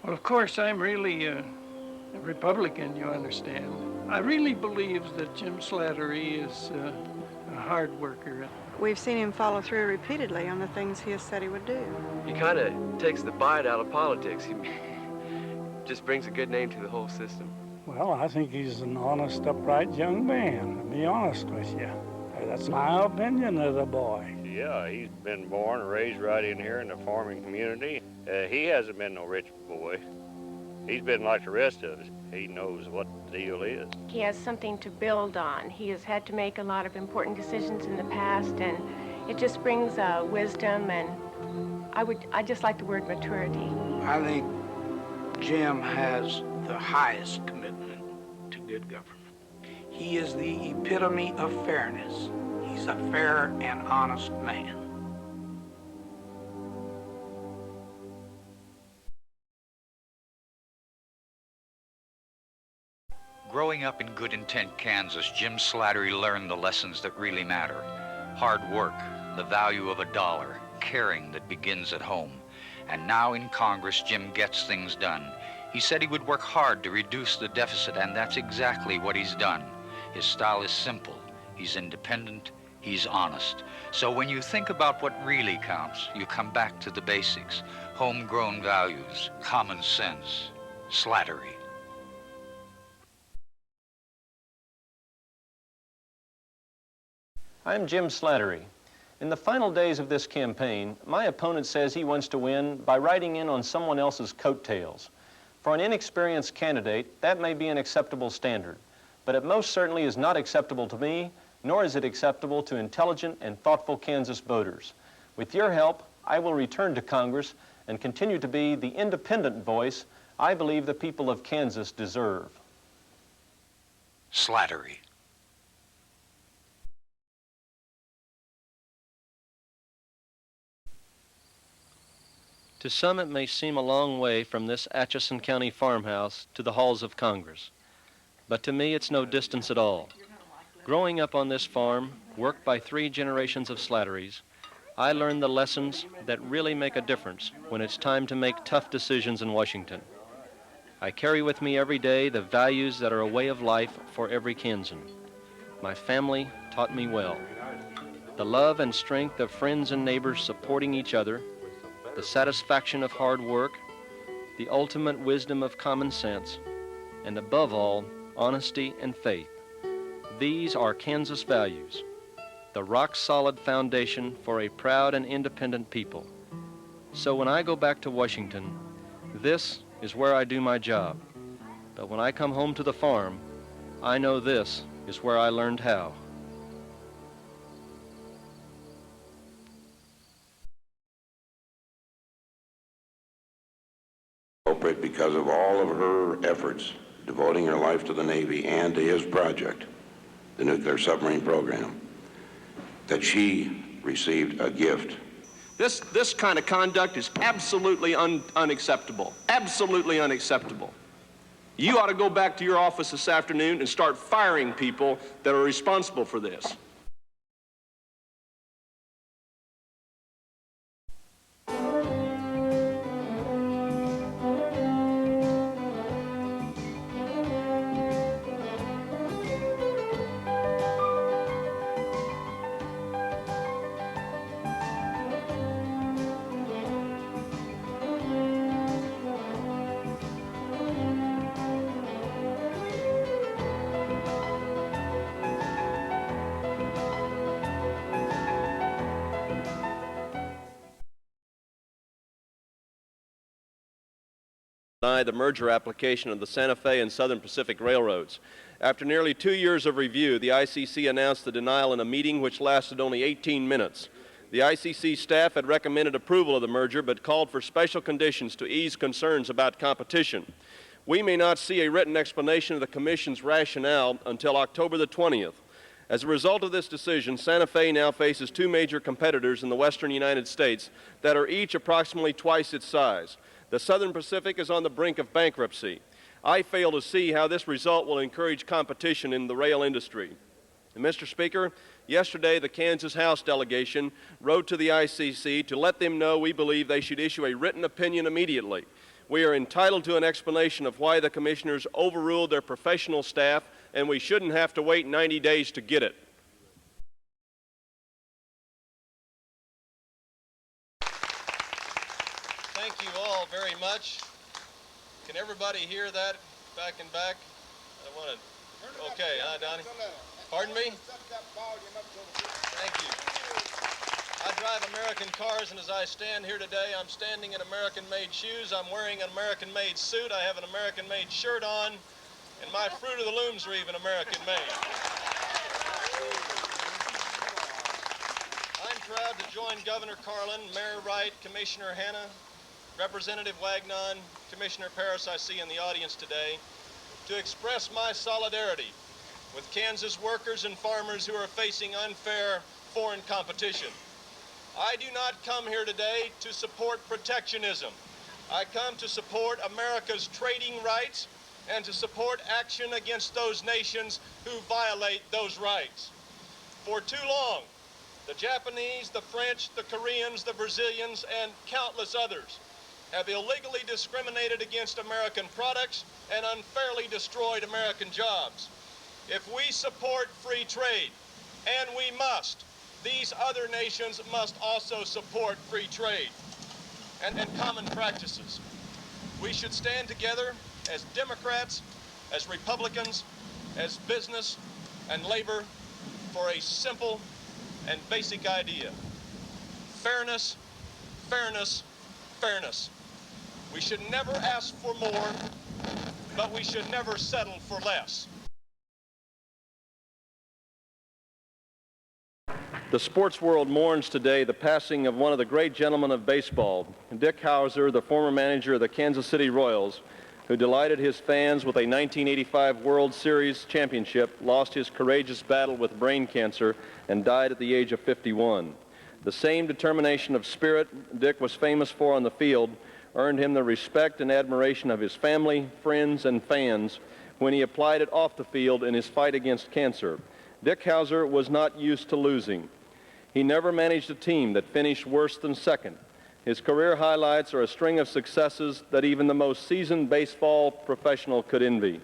Well, of course, I'm really a Republican, you understand. I really believe that Jim Slattery is a hard worker. We've seen him follow through repeatedly on the things he has said he would do. He kind of takes the bite out of politics. He just brings a good name to the whole system. Well, I think he's an honest, upright young man, to be honest with you. That's my opinion of the boy. Yeah, he's been born and raised right in here in the farming community. He hasn't been no rich boy. He's been like the rest of us. He knows what the deal is. He has something to build on. He has had to make a lot of important decisions in the past, and it just brings wisdom, and I just like the word maturity. I think Jim has the highest commitment to good government. He is the epitome of fairness. He's a fair and honest man. Growing up in Good Intent, Kansas, Jim Slattery learned the lessons that really matter. Hard work, the value of a dollar, caring that begins at home. And now in Congress, Jim gets things done. He said he would work hard to reduce the deficit, and that's exactly what he's done. His style is simple. He's independent. He's honest. So when you think about what really counts, you come back to the basics. Homegrown values, common sense, Slattery. I'm Jim Slattery. In the final days of this campaign, my opponent says he wants to win by riding in on someone else's coattails. For an inexperienced candidate, that may be an acceptable standard, but it most certainly is not acceptable to me, nor is it acceptable to intelligent and thoughtful Kansas voters. With your help, I will return to Congress and continue to be the independent voice I believe the people of Kansas deserve. Slattery. To some, it may seem a long way from this Atchison County farmhouse to the halls of Congress. But to me, it's no distance at all. Growing up on this farm, worked by 3 generations of Slatterys, I learned the lessons that really make a difference when it's time to make tough decisions in Washington. I carry with me every day the values that are a way of life for every Kansan. My family taught me well. The love and strength of friends and neighbors supporting each other, the satisfaction of hard work, the ultimate wisdom of common sense, and above all, honesty and faith. These are Kansas values, the rock-solid foundation for a proud and independent people. So when I go back to Washington, this is where I do my job. But when I come home to the farm, I know this is where I learned how. Because of all of her efforts, devoting her life to the Navy and to his project, the nuclear submarine program, that she received a gift. This kind of conduct is absolutely unacceptable. Absolutely unacceptable. You ought to go back to your office this afternoon and start firing people that are responsible for this. The merger application of the Santa Fe and Southern Pacific Railroads. After nearly 2 years of review, the ICC announced the denial in a meeting which lasted only 18 minutes. The ICC staff had recommended approval of the merger but called for special conditions to ease concerns about competition. We may not see a written explanation of the Commission's rationale until October the 20th. As a result of this decision, Santa Fe now faces 2 major competitors in the western United States that are each approximately twice its size. The Southern Pacific is on the brink of bankruptcy. I fail to see how this result will encourage competition in the rail industry. And Mr. Speaker, yesterday the Kansas House delegation wrote to the ICC to let them know we believe they should issue a written opinion immediately. We are entitled to an explanation of why the commissioners overruled their professional staff, and we shouldn't have to wait 90 days to get it. Thank you all very much. Can everybody hear that back and back? I want to. Okay, huh, Donnie? Pardon me? Thank you. I drive American cars, and as I stand here today, I'm standing in American-made shoes. I'm wearing an American-made suit. I have an American-made shirt on, and my Fruit of the Looms are even American-made. I'm proud to join Governor Carlin, Mayor Wright, Commissioner Hanna, Representative Wagnon, Commissioner Parris I see in the audience today, to express my solidarity with Kansas workers and farmers who are facing unfair foreign competition. I do not come here today to support protectionism. I come to support America's trading rights and to support action against those nations who violate those rights. For too long, the Japanese, the French, the Koreans, the Brazilians, and countless others have illegally discriminated against American products and unfairly destroyed American jobs. If we support free trade, and we must, these other nations must also support free trade and common practices. We should stand together as Democrats, as Republicans, as business and labor for a simple and basic idea. Fairness, fairness, fairness. We should never ask for more, but we should never settle for less. The sports world mourns today the passing of one of the great gentlemen of baseball, Dick Howser, the former manager of the Kansas City Royals, who delighted his fans with a 1985 World Series championship, lost his courageous battle with brain cancer, and died at the age of 51. The same determination of spirit Dick was famous for on the field earned him the respect and admiration of his family, friends, and fans when he applied it off the field in his fight against cancer. Dick Howser was not used to losing. He never managed a team that finished worse than second. His career highlights are a string of successes that even the most seasoned baseball professional could envy.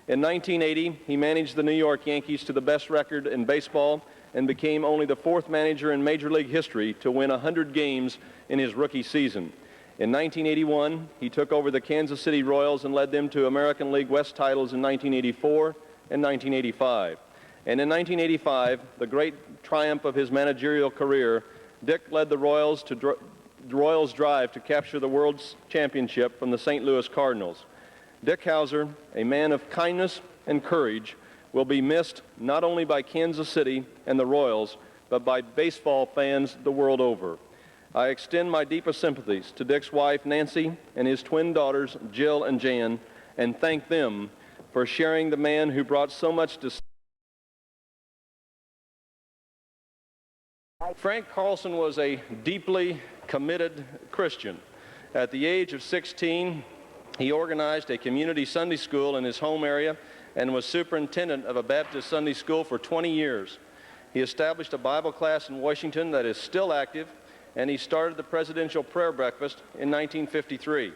In 1980, he managed the New York Yankees to the best record in baseball and became only the fourth manager in Major League history to win 100 games in his rookie season. In 1981, he took over the Kansas City Royals and led them to American League West titles in 1984 and 1985. And in 1985, the great triumph of his managerial career, Dick led the Royals drive to capture the World's Championship from the St. Louis Cardinals. Dick Howser, a man of kindness and courage, will be missed not only by Kansas City and the Royals, but by baseball fans the world over. I extend my deepest sympathies to Dick's wife, Nancy, and his twin daughters, Jill and Jan, and thank them for sharing the man who brought so much to Frank Carlson was a deeply committed Christian. At the age of 16, he organized a community Sunday school in his home area and was superintendent of a Baptist Sunday school for 20 years. He established a Bible class in Washington that is still active, and he started the Presidential Prayer Breakfast in 1953.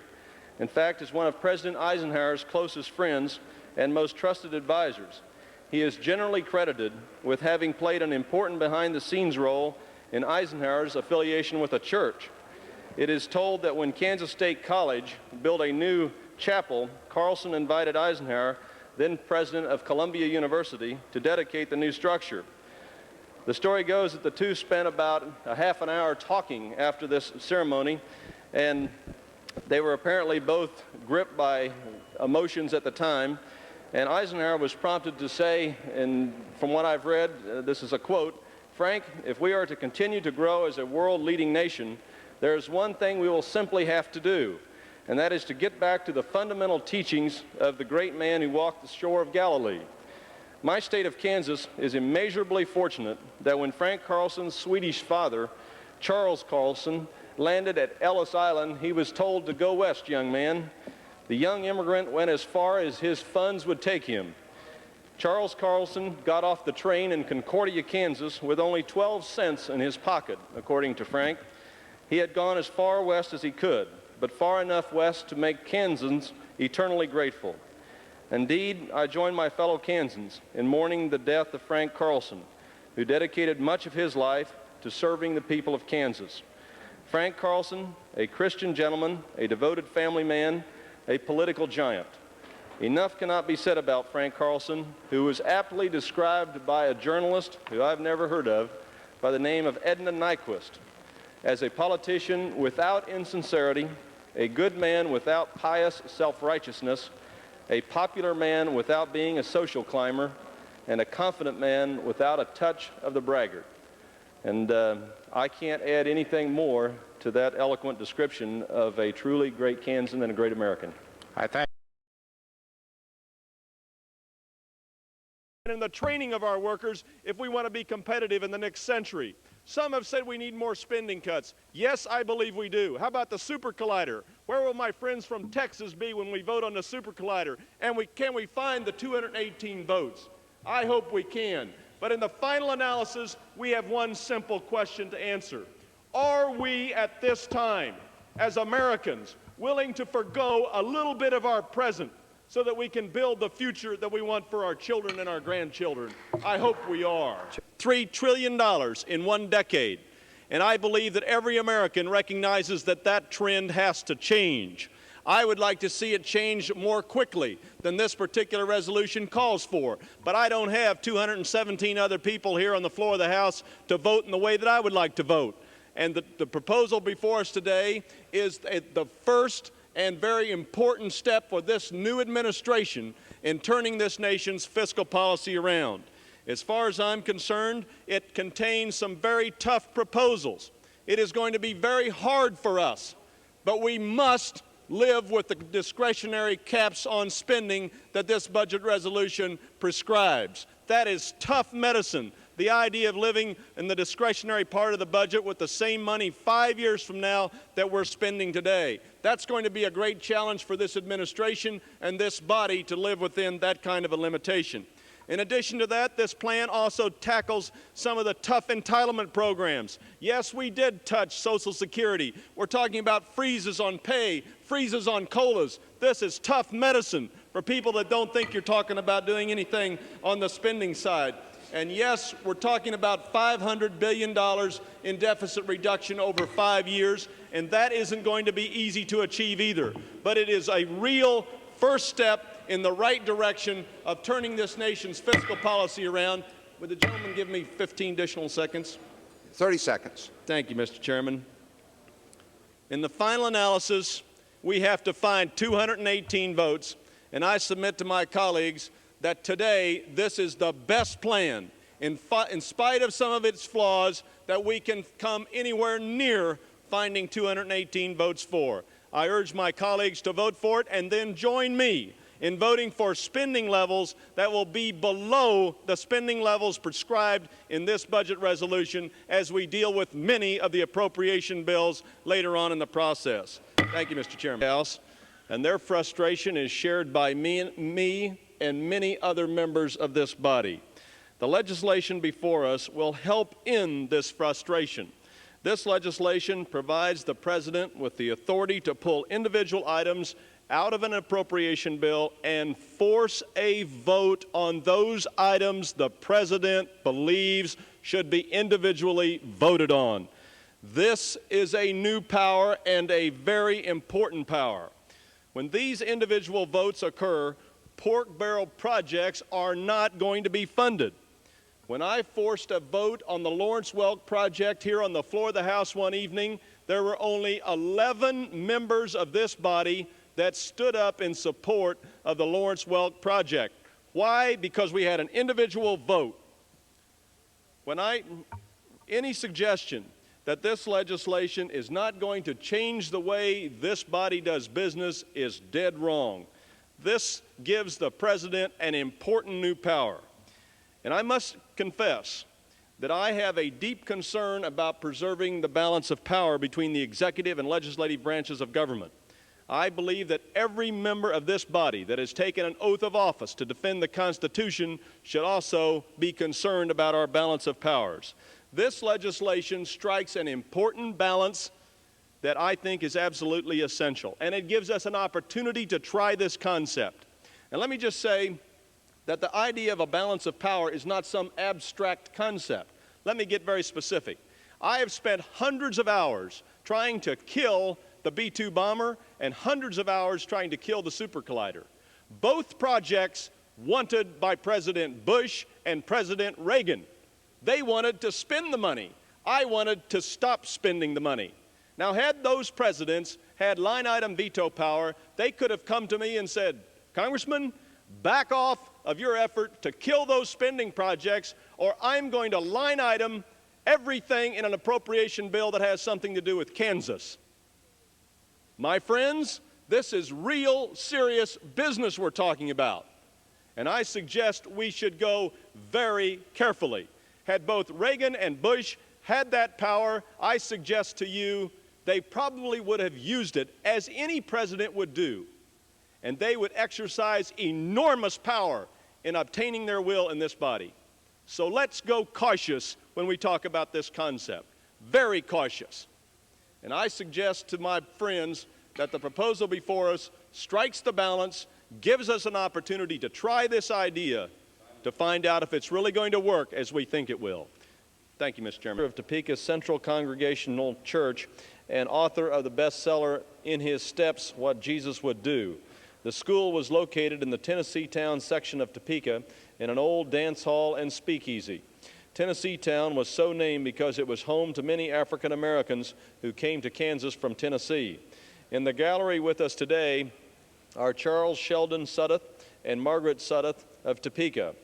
In fact, as one of President Eisenhower's closest friends and most trusted advisors, he is generally credited with having played an important behind-the-scenes role in Eisenhower's affiliation with a church. It is told that when Kansas State College built a new chapel, Carlson invited Eisenhower, then president of Columbia University, to dedicate the new structure. The story goes that the two spent about a half an hour talking after this ceremony, and they were apparently both gripped by emotions at the time. And Eisenhower was prompted to say, and from what I've read, this is a quote, "Frank, if we are to continue to grow as a world-leading nation, there's one thing we will simply have to do, and that is to get back to the fundamental teachings of the great man who walked the shore of Galilee." My state of Kansas is immeasurably fortunate that when Frank Carlson's Swedish father, Charles Carlson, landed at Ellis Island, he was told to go west, young man. The young immigrant went as far as his funds would take him. Charles Carlson got off the train in Concordia, Kansas, with only 12 cents in his pocket, according to Frank. He had gone as far west as he could, but far enough west to make Kansans eternally grateful. Indeed, I join my fellow Kansans in mourning the death of Frank Carlson, who dedicated much of his life to serving the people of Kansas. Frank Carlson, a Christian gentleman, a devoted family man, a political giant. Enough cannot be said about Frank Carlson, who was aptly described by a journalist who I've never heard of by the name of Edna Nyquist as a politician without insincerity, a good man without pious self-righteousness, a popular man without being a social climber, and a confident man without a touch of the braggart. And I can't add anything more to that eloquent description of a truly great Kansan and a great American. I thank in the training of our workers if we want to be competitive in the next century. Some have said we need more spending cuts. Yes, I believe we do. How about the Super Collider? Where will my friends from Texas be when we vote on the Super Collider? And can we find the 218 votes? I hope we can. But in the final analysis, we have one simple question to answer. Are we at this time, as Americans, willing to forgo a little bit of our present so that we can build the future that we want for our children and our grandchildren? I hope we are. $3 trillion in one decade. And I believe that every American recognizes that that trend has to change. I would like to see it change more quickly than this particular resolution calls for. But I don't have 217 other people here on the floor of the House to vote in the way that I would like to vote. And the proposal before us today is the first and very important step for this new administration in turning this nation's fiscal policy around. As far as I'm concerned, it contains some very tough proposals. It is going to be very hard for us, but we must live with the discretionary caps on spending that this budget resolution prescribes. That is tough medicine. The idea of living in the discretionary part of the budget with the same money 5 years from now that we're spending today. That's going to be a great challenge for this administration and this body to live within that kind of a limitation. In addition to that, this plan also tackles some of the tough entitlement programs. Yes, we did touch Social Security. We're talking about freezes on pay, freezes on COLAs. This is tough medicine for people that don't think you're talking about doing anything on the spending side. And yes, we're talking about $500 billion in deficit reduction over 5 years, and that isn't going to be easy to achieve either. But it is a real first step in the right direction of turning this nation's fiscal policy around. Would the gentleman give me 15 additional seconds? 30 seconds. Thank you, Mr. Chairman. In the final analysis, we have to find 218 votes, and I submit to my colleagues that today this is the best plan, in spite of some of its flaws, that we can come anywhere near finding 218 votes for. I urge my colleagues to vote for it and then join me in voting for spending levels that will be below the spending levels prescribed in this budget resolution as we deal with many of the appropriation bills later on in the process. Thank you, Mr. Chairman. House, and their frustration is shared by me and many other members of this body. The legislation before us will help end this frustration. This legislation provides the President with the authority to pull individual items out of an appropriation bill and force a vote on those items the President believes should be individually voted on. This is a new power and a very important power. When these individual votes occur, pork barrel projects are not going to be funded. When I forced a vote on the Lawrence Welk project here on the floor of the House one evening, there were only 11 members of this body that stood up in support of the Lawrence Welk project. Why? Because we had an individual vote. Any suggestion that this legislation is not going to change the way this body does business is dead wrong. This gives the President an important new power. And I must confess that I have a deep concern about preserving the balance of power between the executive and legislative branches of government. I believe that every member of this body that has taken an oath of office to defend the Constitution should also be concerned about our balance of powers. This legislation strikes an important balance that I think is absolutely essential, and it gives us an opportunity to try this concept. And let me just say that the idea of a balance of power is not some abstract concept. Let me get very specific. I have spent hundreds of hours trying to kill the B-2 bomber and hundreds of hours trying to kill the Super Collider. Both projects wanted by President Bush and President Reagan. They wanted to spend the money. I wanted to stop spending the money. Now, had those presidents had line item veto power, they could have come to me and said, Congressman, back off of your effort to kill those spending projects, or I'm going to line item everything in an appropriation bill that has something to do with Kansas. My friends, this is real, serious business we're talking about. And I suggest we should go very carefully. Had both Reagan and Bush had that power, I suggest to you they probably would have used it, as any president would do. And they would exercise enormous power in obtaining their will in this body. So let's go cautious when we talk about this concept. Very cautious. And I suggest to my friends that the proposal before us strikes the balance, gives us an opportunity to try this idea to find out if it's really going to work as we think it will. Thank you, Mr. Chairman. Of Topeka Central Congregational Church and author of the bestseller In His Steps, What Jesus Would Do. The school was located in the Tennessee Town section of Topeka in an old dance hall and speakeasy. Tennessee Town was so named because it was home to many African Americans who came to Kansas from Tennessee. In the gallery with us today are Charles Sheldon Suddeth and Margaret Suddeth of Topeka.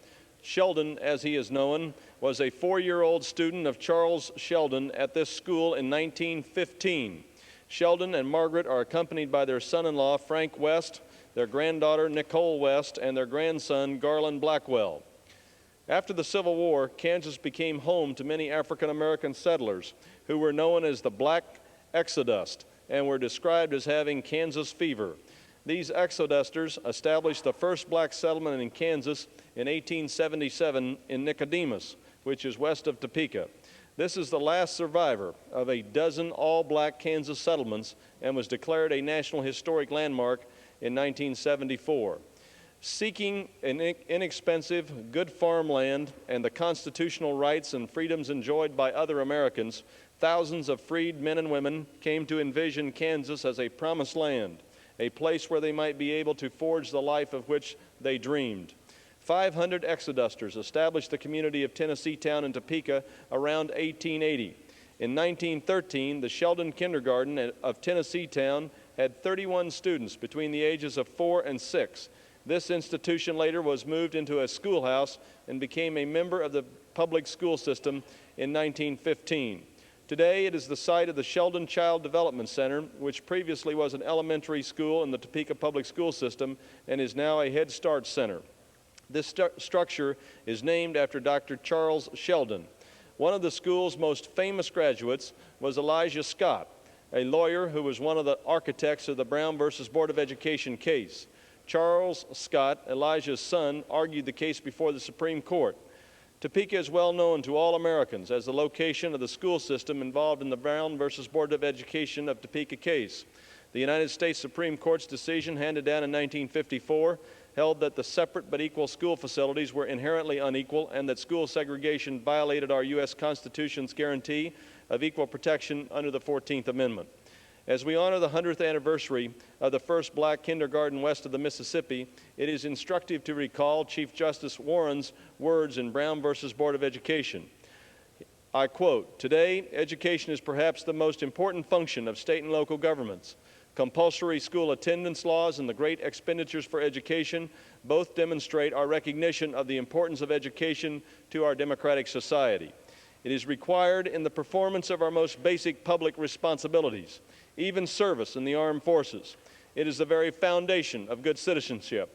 Sheldon, as he is known, was a 4-year-old student of Charles Sheldon at this school in 1915. Sheldon and Margaret are accompanied by their son-in-law, Frank West, their granddaughter, Nicole West, and their grandson, Garland Blackwell. After the Civil War, Kansas became home to many African-American settlers who were known as the Black Exodus and were described as having Kansas fever. These exodusters established the first black settlement in Kansas in 1877 in Nicodemus, which is west of Topeka. This is the last survivor of a dozen all-black Kansas settlements and was declared a National Historic Landmark in 1974. Seeking an inexpensive, good farmland and the constitutional rights and freedoms enjoyed by other Americans, thousands of freed men and women came to envision Kansas as a promised land, a place where they might be able to forge the life of which they dreamed. 500 exodusters established the community of Tennessee Town and Topeka around 1880. In 1913, the Sheldon Kindergarten of Tennessee Town had 31 students between the ages of 4 and 6. This institution later was moved into a schoolhouse and became a member of the public school system in 1915. Today, it is the site of the Sheldon Child Development Center, which previously was an elementary school in the Topeka public school system and is now a Head Start center. This structure is named after Dr. Charles Sheldon. One of the school's most famous graduates was Elijah Scott, a lawyer who was one of the architects of the Brown versus Board of Education case. Charles Scott, Elijah's son, argued the case before the Supreme Court. Topeka is well known to all Americans as the location of the school system involved in the Brown versus Board of Education of Topeka case. The United States Supreme Court's decision, handed down in 1954, held that the separate but equal school facilities were inherently unequal and that school segregation violated our U.S. Constitution's guarantee of equal protection under the 14th Amendment. As we honor the 100th anniversary of the first black kindergarten west of the Mississippi, it is instructive to recall Chief Justice Warren's words in Brown versus Board of Education. I quote, "Today, education is perhaps the most important function of state and local governments. Compulsory school attendance laws and the great expenditures for education both demonstrate our recognition of the importance of education to our democratic society. It is required in the performance of our most basic public responsibilities, even service in the armed forces. It is the very foundation of good citizenship.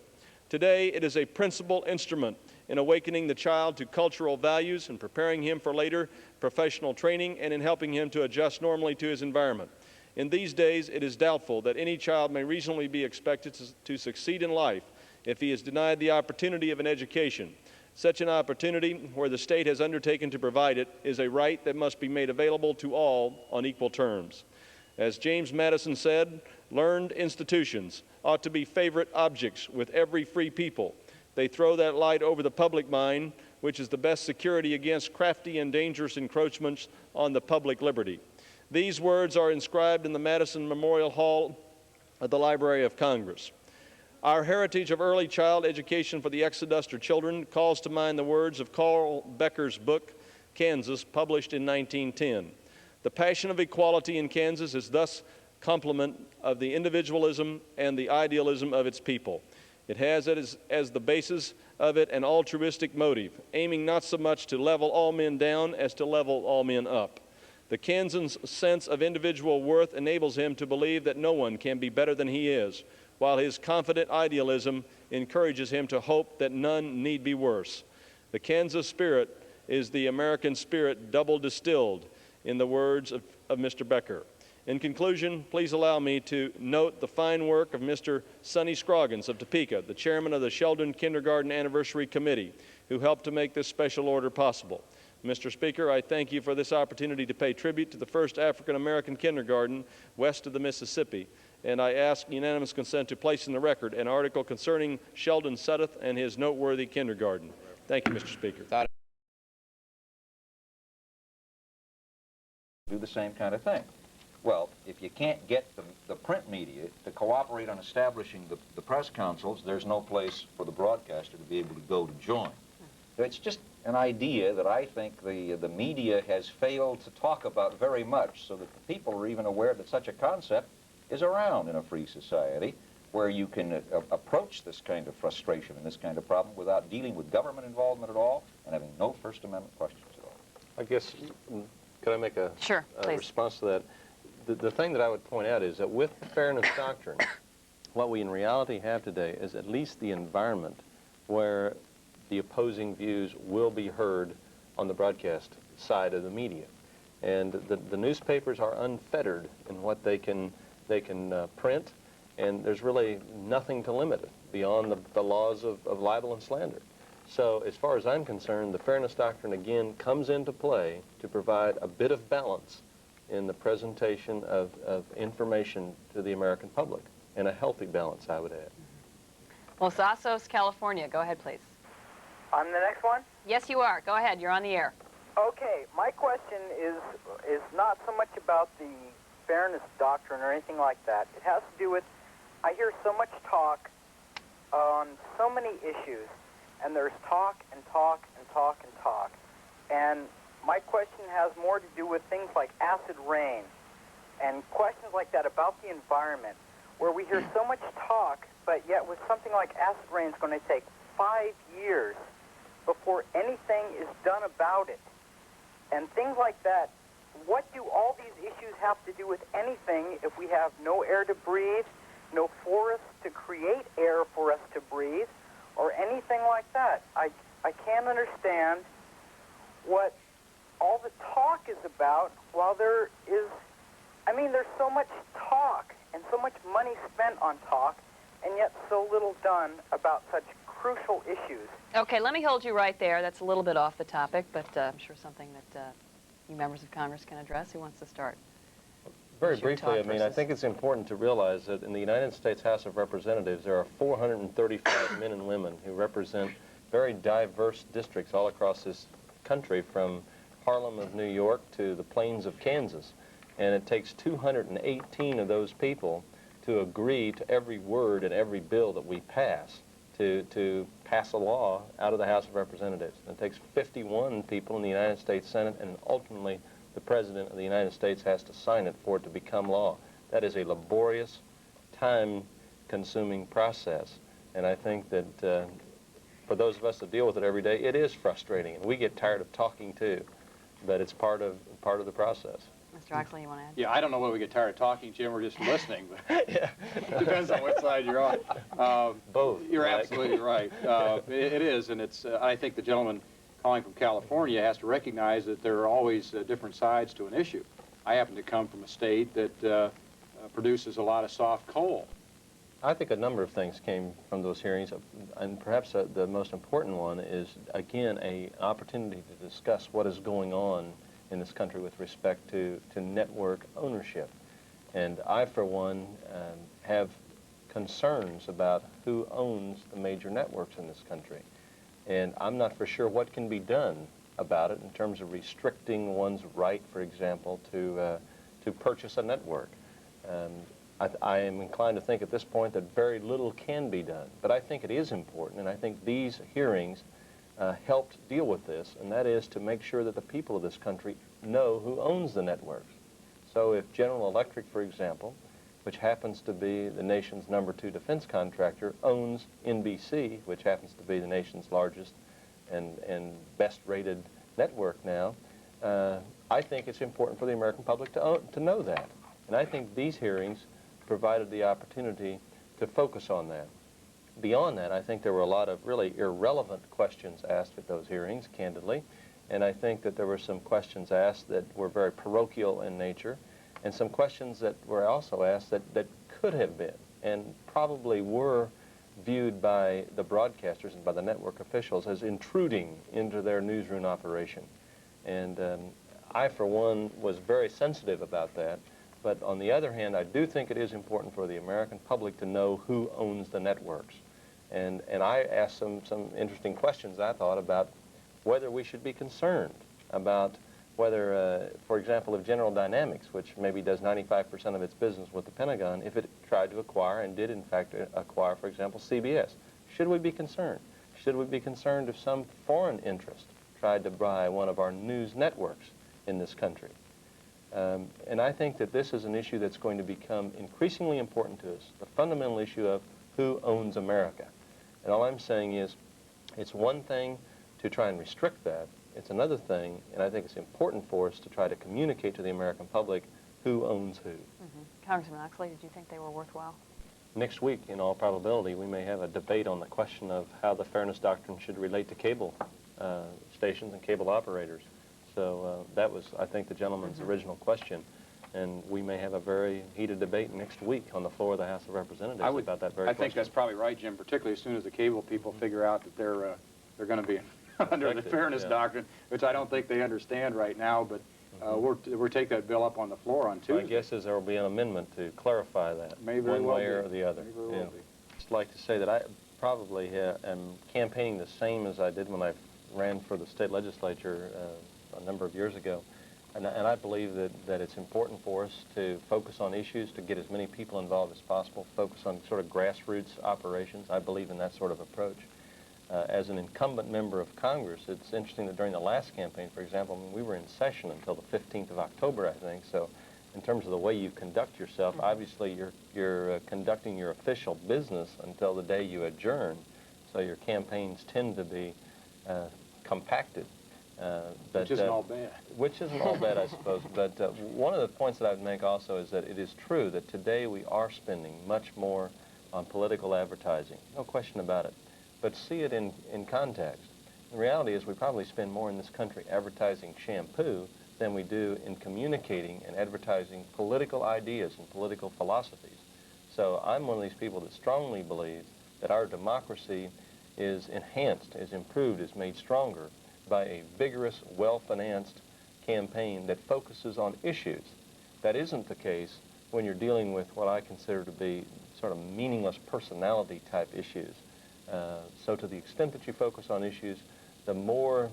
Today, it is a principal instrument in awakening the child to cultural values and preparing him for later professional training and in helping him to adjust normally to his environment. In these days, it is doubtful that any child may reasonably be expected to succeed in life if he is denied the opportunity of an education. Such an opportunity, where the state has undertaken to provide it, is a right that must be made available to all on equal terms. As James Madison said, learned institutions ought to be favorite objects with every free people. They throw that light over the public mind, which is the best security against crafty and dangerous encroachments on the public liberty. These words are inscribed in the Madison Memorial Hall of the Library of Congress. Our heritage of early child education for the exoduster children calls to mind the words of Carl Becker's book, Kansas, published in 1910. The passion of equality in Kansas is thus complement of the individualism and the idealism of its people. It has as the basis of it an altruistic motive, aiming not so much to level all men down as to level all men up. The Kansan's sense of individual worth enables him to believe that no one can be better than he is, while his confident idealism encourages him to hope that none need be worse. The Kansas spirit is the American spirit double distilled, in the words of Mr. Becker. In conclusion, please allow me to note the fine work of Mr. Sonny Scroggins of Topeka, the chairman of the Sheldon Kindergarten Anniversary Committee, who helped to make this special order possible. Mr. Speaker, I thank you for this opportunity to pay tribute to the first African-American kindergarten west of the Mississippi, and I ask unanimous consent to place in the record an article concerning Sheldon Sudduth and his noteworthy kindergarten. Thank you, Mr. Speaker. Do the same kind of thing. Well, if you can't get the print media to cooperate on establishing the press councils, there's no place for the broadcaster to be able to go to join. It's just an idea that I think the media has failed to talk about very much, so that the people are even aware that such a concept is around in a free society where you can approach this kind of frustration and this kind of problem without dealing with government involvement at all and having no First Amendment questions at all. I guess, could I make a response to that? The thing that I would point out is that with the fairness doctrine, what we in reality have today is at least the environment where the opposing views will be heard on the broadcast side of the media. And the newspapers are unfettered in what they can print, and there's really nothing to limit it beyond the laws of libel and slander. So as far as I'm concerned, the fairness doctrine again comes into play to provide a bit of balance in the presentation of information to the American public, and a healthy balance, I would add. Los Osos, California. Go ahead, please. I'm the next one? Yes, you are. Go ahead. You're on the air. Okay. My question is not so much about the fairness doctrine or anything like that. It has to do with, I hear so much talk on so many issues, and there's talk and talk and talk and talk. And my question has more to do with things like acid rain and questions like that about the environment, where we hear so much talk, but yet with something like acid rain, it's going to take 5 years before anything is done about it. And things like that, what do all these issues have to do with anything if we have no air to breathe, no forests to create air for us to breathe, or anything like that? I can't understand what all the talk is about while there is, I mean, there's so much talk and so much money spent on talk, and yet so little done about such crucial issues. Okay, let me hold you right there. That's a little bit off the topic, but I'm sure something that you members of Congress can address. Who wants to start? Very briefly, I mean, I think it's important to realize that in the United States House of Representatives, there are 435 men and women who represent very diverse districts all across this country, from Harlem of New York to the plains of Kansas. And it takes 218 of those people to agree to every word and every bill that we pass, to pass a law out of the House of Representatives. And it takes 51 people in the United States Senate, and ultimately the President of the United States has to sign it for it to become law. That is a laborious, time-consuming process. And I think that for those of us that deal with it every day, it is frustrating. And we get tired of talking too, but it's part of the process. Mr. Oxley, you want to add? Yeah, I don't know whether we get tired of talking, Jim, or just listening. But yeah. It depends on which side you're on. Both. You're absolutely right. It is, and it's. I think the gentleman calling from California has to recognize that there are always different sides to an issue. I happen to come from a state that produces a lot of soft coal. I think a number of things came from those hearings, and perhaps the most important one is, again, an opportunity to discuss what is going on in this country with respect to network ownership. And I, for one, have concerns about who owns the major networks in this country. And I'm not for sure what can be done about it in terms of restricting one's right, for example, to purchase a network. I am inclined to think at this point that very little can be done. But I think it is important, and I think these hearings helped deal with this, and that is to make sure that the people of this country know who owns the networks. So if General Electric, for example, which happens to be the nation's #2 defense contractor, owns NBC, which happens to be the nation's largest and best-rated network now, I think it's important for the American public to know that. And I think these hearings provided the opportunity to focus on that. Beyond that, I think there were a lot of really irrelevant questions asked at those hearings, candidly, and I think that there were some questions asked that were very parochial in nature, and some questions that were also asked that could have been, and probably were viewed by the broadcasters and by the network officials as intruding into their newsroom operation. And I, for one, was very sensitive about that. But on the other hand, I do think it is important for the American public to know who owns the networks. And I asked some interesting questions, I thought, about whether we should be concerned about whether, for example, if General Dynamics, which maybe does 95% of its business with the Pentagon, if it tried to acquire and did in fact acquire, for example, CBS, should we be concerned? Should we be concerned if some foreign interest tried to buy one of our news networks in this country? And I think that this is an issue that's going to become increasingly important to us, the fundamental issue of who owns America. And all I'm saying is it's one thing to try and restrict that. It's another thing, and I think it's important for us to try to communicate to the American public who owns who. Congressman Oxley, did you think they were worthwhile? Next week, in all probability, we may have a debate on the question of how the fairness doctrine should relate to cable stations and cable operators. So that was, I think, the gentleman's original question. And we may have a very heated debate next week on the floor of the House of Representatives about that very question. I think that's probably right, Jim, particularly as soon as the cable people figure out that they're going to be under the fairness doctrine, which I don't think they understand right now, but we'll take that bill up on the floor on Tuesday. My guess is there will be an amendment to clarify that one way or the other. I'd just like to say that I probably am campaigning the same as I did when I ran for the state legislature a number of years ago. And I believe that it's important for us to focus on issues, to get as many people involved as possible, focus on sort of grassroots operations. I believe in that sort of approach. As an incumbent member of Congress, it's interesting that during the last campaign, for example, I mean, we were in session until the 15th of October, I think. So in terms of the way you conduct yourself, obviously you're conducting your official business until the day you adjourn. So your campaigns tend to be compacted. Which isn't all bad. Which isn't all bad, I suppose. But one of the points that I would make also is that it is true that today we are spending much more on political advertising. No question about it. But see it in context. The reality is we probably spend more in this country advertising shampoo than we do in communicating and advertising political ideas and political philosophies. So I'm one of these people that strongly believes that our democracy is enhanced, is improved, is made stronger by a vigorous, well-financed campaign that focuses on issues. That isn't the case when you're dealing with what I consider to be sort of meaningless personality type issues. So to the extent that you focus on issues, the more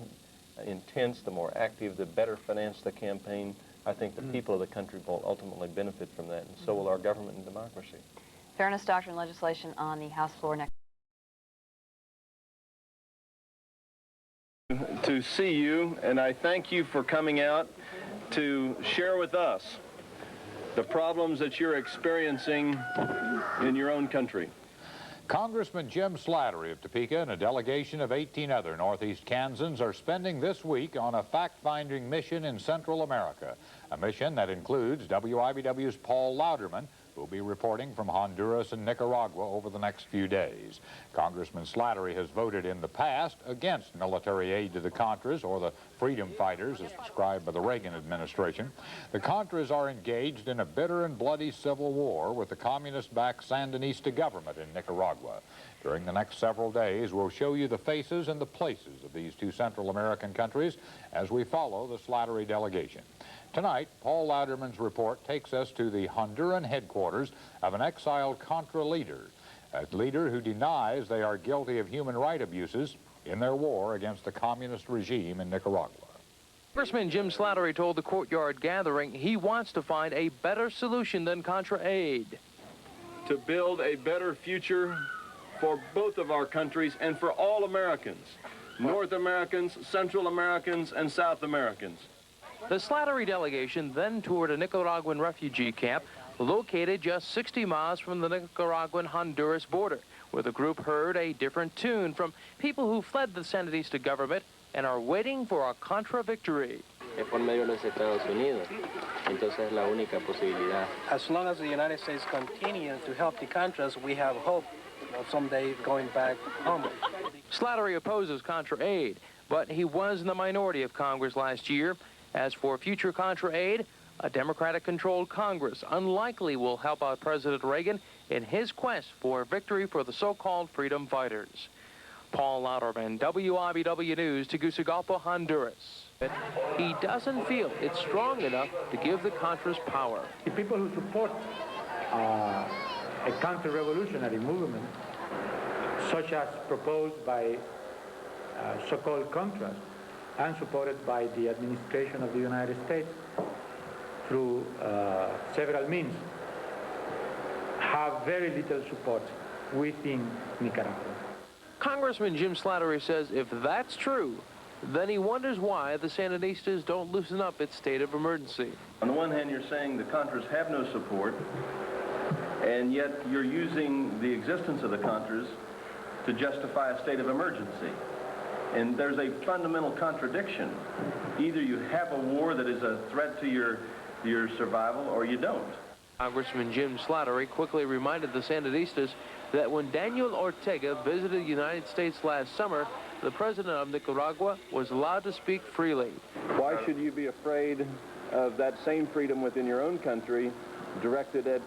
intense, the more active, the better financed the campaign. I think the people of the country will ultimately benefit from that, and so will our government and democracy. Fairness doctrine legislation on the House floor next. To see you, and I thank you for coming out to share with us the problems that you're experiencing in your own country. Congressman Jim Slattery of Topeka and a delegation of 18 other Northeast Kansans are spending this week on a fact-finding mission in Central America, a mission that includes WIBW's Paul Louderman, who will be reporting from Honduras and Nicaragua over the next few days. Congressman Slattery has voted in the past against military aid to the Contras, or the freedom fighters as prescribed by the Reagan administration. The Contras are engaged in a bitter and bloody civil war with the communist-backed Sandinista government in Nicaragua. During the next several days, we'll show you the faces and the places of these two Central American countries as we follow the Slattery delegation. Tonight, Paul Louderman's report takes us to the Honduran headquarters of an exiled Contra leader, a leader who denies they are guilty of human rights abuses in their war against the communist regime in Nicaragua. Congressman Jim Slattery told the Courtyard gathering he wants to find a better solution than Contra aid. To build a better future for both of our countries and for all Americans, North Americans, Central Americans, and South Americans. The Slattery delegation then toured a Nicaraguan refugee camp located just 60 miles from the Nicaraguan-Honduras border, where the group heard a different tune from people who fled the Sandinista government and are waiting for a Contra victory. Es por medio de los Estados Unidos, entonces es la única posibilidad. As long as the United States continues to help the Contras, we have hope of someday going back home. Slattery opposes Contra aid, but he was in the minority of Congress last year. As for future Contra aid, a Democratic-controlled Congress unlikely will help out President Reagan in his quest for victory for the so-called freedom fighters. Paul Louderman, WIBW News, Tegucigalpa, Honduras. He doesn't feel it's strong enough to give the Contras power. The people who support a counter-revolutionary movement, such as proposed by so-called Contras, and supported by the administration of the United States through several means, have very little support within Nicaragua. Congressman Jim Slattery says if that's true, then he wonders why the Sandinistas don't loosen up its state of emergency. On the one hand, you're saying the Contras have no support, and yet you're using the existence of the Contras to justify a state of emergency. And there's a fundamental contradiction. Either you have a war that is a threat to your survival, or you don't. Congressman Jim Slattery quickly reminded the Sandinistas that when Daniel Ortega visited the United States last summer, the president of Nicaragua was allowed to speak freely. Why should you be afraid of that same freedom within your own country directed at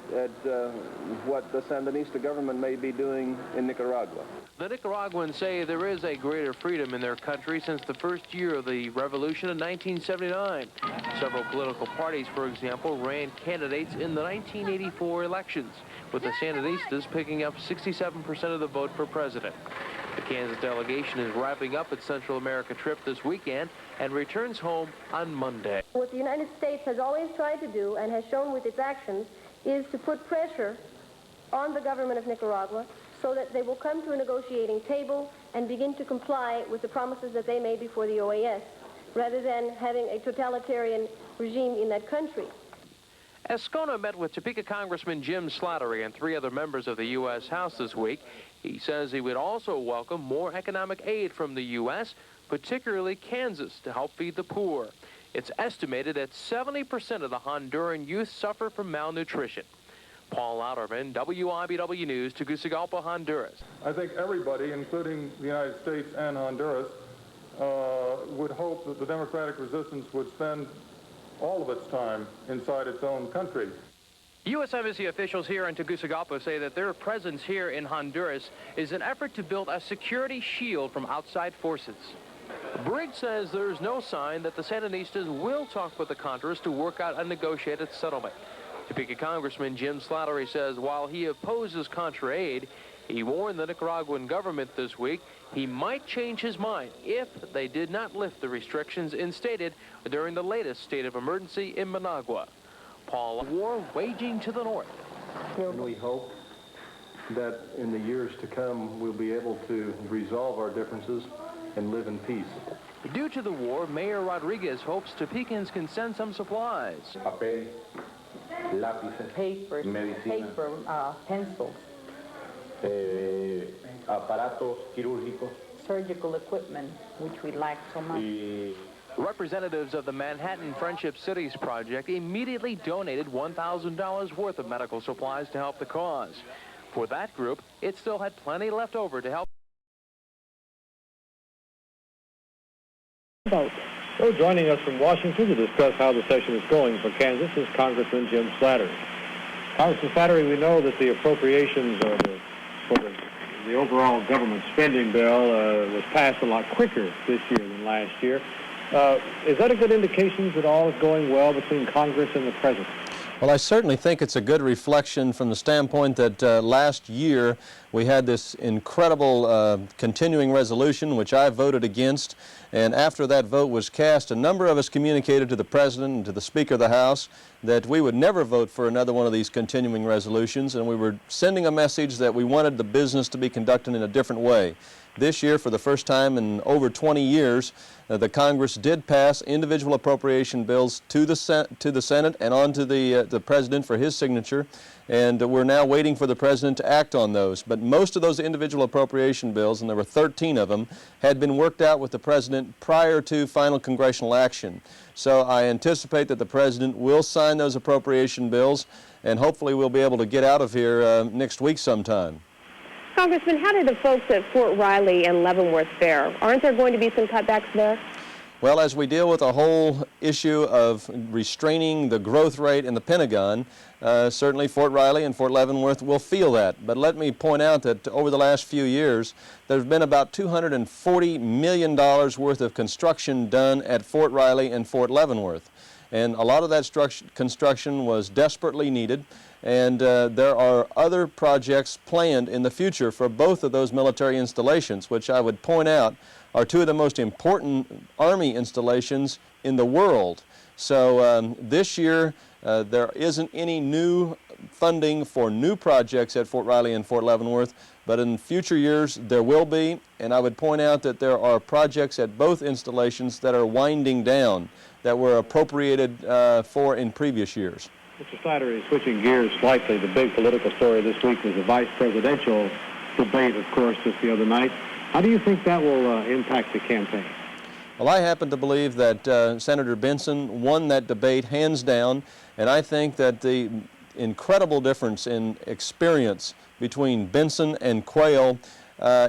what the Sandinista government may be doing in Nicaragua? The Nicaraguans say there is a greater freedom in their country since the first year of the revolution in 1979. Several political parties, for example, ran candidates in the 1984 elections, with the Sandinistas picking up 67% of the vote for president. The Kansas delegation is wrapping up its Central America trip this weekend and returns home on Monday. What the United States has always tried to do and has shown with its actions is to put pressure on the government of Nicaragua so that they will come to a negotiating table and begin to comply with the promises that they made before the OAS, rather than having a totalitarian regime in that country. Escona met with Topeka Congressman Jim Slattery and 3 other members of the U.S. House this week. He says he would also welcome more economic aid from the U.S., particularly Kansas, to help feed the poor. It's estimated that 70% of the Honduran youth suffer from malnutrition. Paul Louderman, WIBW News, Tegucigalpa, Honduras. I think everybody, including the United States and Honduras, would hope that the democratic resistance would spend all of its time inside its own country. U.S. Embassy officials here in Tegucigalpa say that their presence here in Honduras is an effort to build a security shield from outside forces. Briggs says there's no sign that the Sandinistas will talk with the Contras to work out a negotiated settlement. Topeka Congressman Jim Slattery says while he opposes Contra aid, he warned the Nicaraguan government this week he might change his mind if they did not lift the restrictions instated during the latest state of emergency in Managua. Paul, war waging to the north. And we hope that in the years to come we'll be able to resolve our differences and live in peace. Due to the war, Mayor Rodriguez hopes Topekans can send some supplies. Papel, lápices, papers, medicina, paper, pencils, aparatos quirúrgicos, surgical equipment, which we like so much. Representatives of the Manhattan Friendship Cities Project immediately donated $1,000 worth of medical supplies to help the cause. For that group, it still had plenty left over to help. So joining us from Washington to discuss how the session is going for Kansas is Congressman Jim Slattery. Congressman Slattery, we know that the appropriations for the overall government spending bill was passed a lot quicker this year than last year. Is that a good indication that all is going well between Congress and the President? Well, I certainly think it's a good reflection from the standpoint that last year we had this incredible continuing resolution, which I voted against, and after that vote was cast, a number of us communicated to the President and to the Speaker of the House that we would never vote for another one of these continuing resolutions, and we were sending a message that we wanted the business to be conducted in a different way. This year, for the first time in over 20 years, the Congress did pass individual appropriation bills to the Senate and on to the President for his signature, and we're now waiting for the President to act on those. But most of those individual appropriation bills, and there were 13 of them, had been worked out with the President prior to final congressional action. So I anticipate that the President will sign those appropriation bills, and hopefully we'll be able to get out of here next week sometime. Congressman, how did the folks at Fort Riley and Leavenworth fare? Aren't there going to be some cutbacks there? Well, as we deal with the whole issue of restraining the growth rate in the Pentagon, certainly Fort Riley and Fort Leavenworth will feel that. But let me point out that over the last few years, there's been about $240 million worth of construction done at Fort Riley and Fort Leavenworth. And a lot of that construction was desperately needed. And there are other projects planned in the future for both of those military installations, which I would point out are two of the most important Army installations in the world. So this year there isn't any new funding for new projects at Fort Riley and Fort Leavenworth, but in future years there will be, and I would point out that there are projects at both installations that are winding down that were appropriated for in previous years. Mr. Slattery, switching gears slightly, the big political story this week was the vice presidential debate, of course, just the other night. How do you think that will impact the campaign? Well, I happen to believe that Senator Benson won that debate hands down, and I think that the incredible difference in experience between Benson and Quayle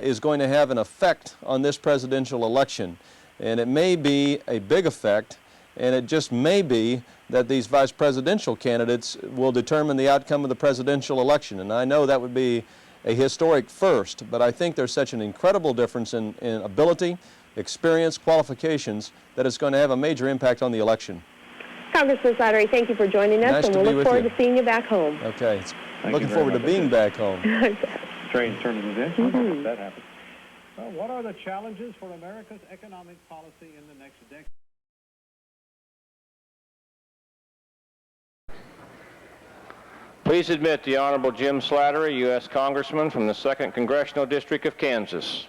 is going to have an effect on this presidential election. And it may be a big effect, and it just may be that these vice presidential candidates will determine the outcome of the presidential election. And I know that would be a historic first, but I think there's such an incredible difference in ability, experience, qualifications, that it's going to have a major impact on the election. Congressman Slattery, thank you for joining us, Nice and to we'll be look with forward you. to seeing you back home. Okay. Thank Looking you very forward to much. being back home. Strange turn of events. Mm-hmm. That happens. Well, what are the challenges for America's economic policy in the next decade? Please admit the Honorable Jim Slattery, U.S. Congressman from the 2nd Congressional District of Kansas.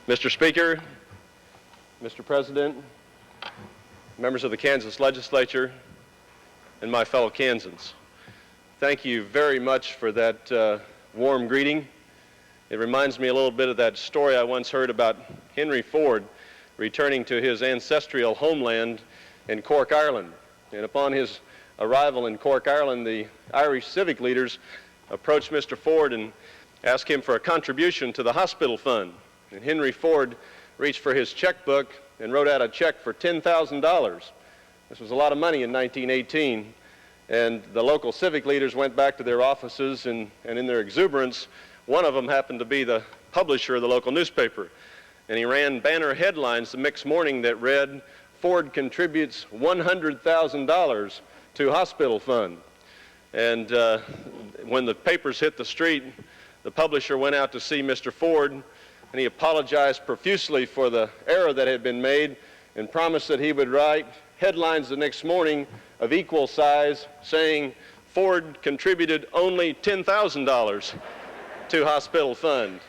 Mr. Speaker, Mr. President, members of the Kansas Legislature, and my fellow Kansans, thank you very much for that warm greeting. It reminds me a little bit of that story I once heard about Henry Ford returning to his ancestral homeland in Cork, Ireland. And upon his arrival in Cork, Ireland, the Irish civic leaders approached Mr. Ford and asked him for a contribution to the hospital fund. And Henry Ford reached for his checkbook and wrote out a check for $10,000. This was a lot of money in 1918. And the local civic leaders went back to their offices, and in their exuberance, one of them happened to be the publisher of the local newspaper. And he ran banner headlines the next morning that read, "Ford contributes $100,000 to hospital fund. And when the papers hit the street, the publisher went out to see Mr. Ford, and he apologized profusely for the error that had been made and promised that he would write headlines the next morning of equal size saying Ford contributed only $10,000 to hospital fund.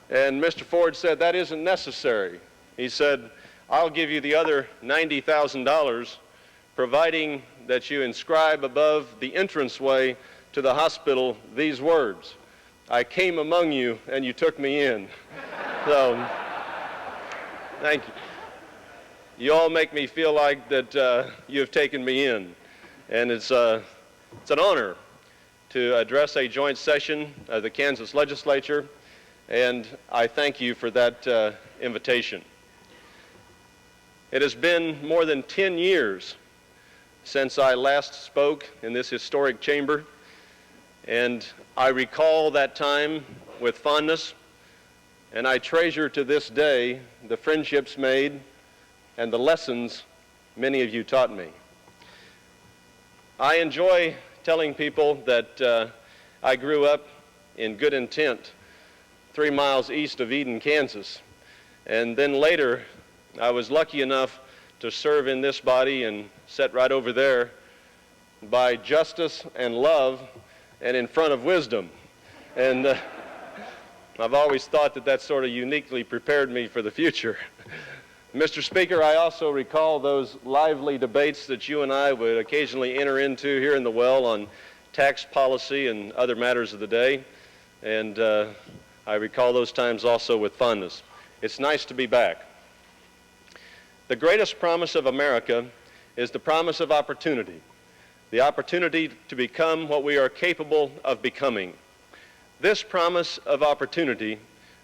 And Mr. Ford said, that isn't necessary. He said, I'll give you the other $90,000 providing that you inscribe above the entranceway to the hospital these words, I came among you and you took me in. So, thank you. You all make me feel like that you have taken me in. And it's an honor to address a joint session of the Kansas legislature, and I thank you for that invitation. It has been more than 10 years since I last spoke in this historic chamber, and I recall that time with fondness, and I treasure to this day the friendships made and the lessons many of you taught me. I enjoy telling people that I grew up in Good Intent, 3 miles east of Eden, Kansas, and then later I was lucky enough to serve in this body and sit right over there by justice and love and in front of wisdom. And I've always thought that that sort of uniquely prepared me for the future. Mr. Speaker, I also recall those lively debates that you and I would occasionally enter into here in the well on tax policy and other matters of the day, and I recall those times also with fondness. It's nice to be back. The greatest promise of America is the promise of opportunity, the opportunity to become what we are capable of becoming. This promise of opportunity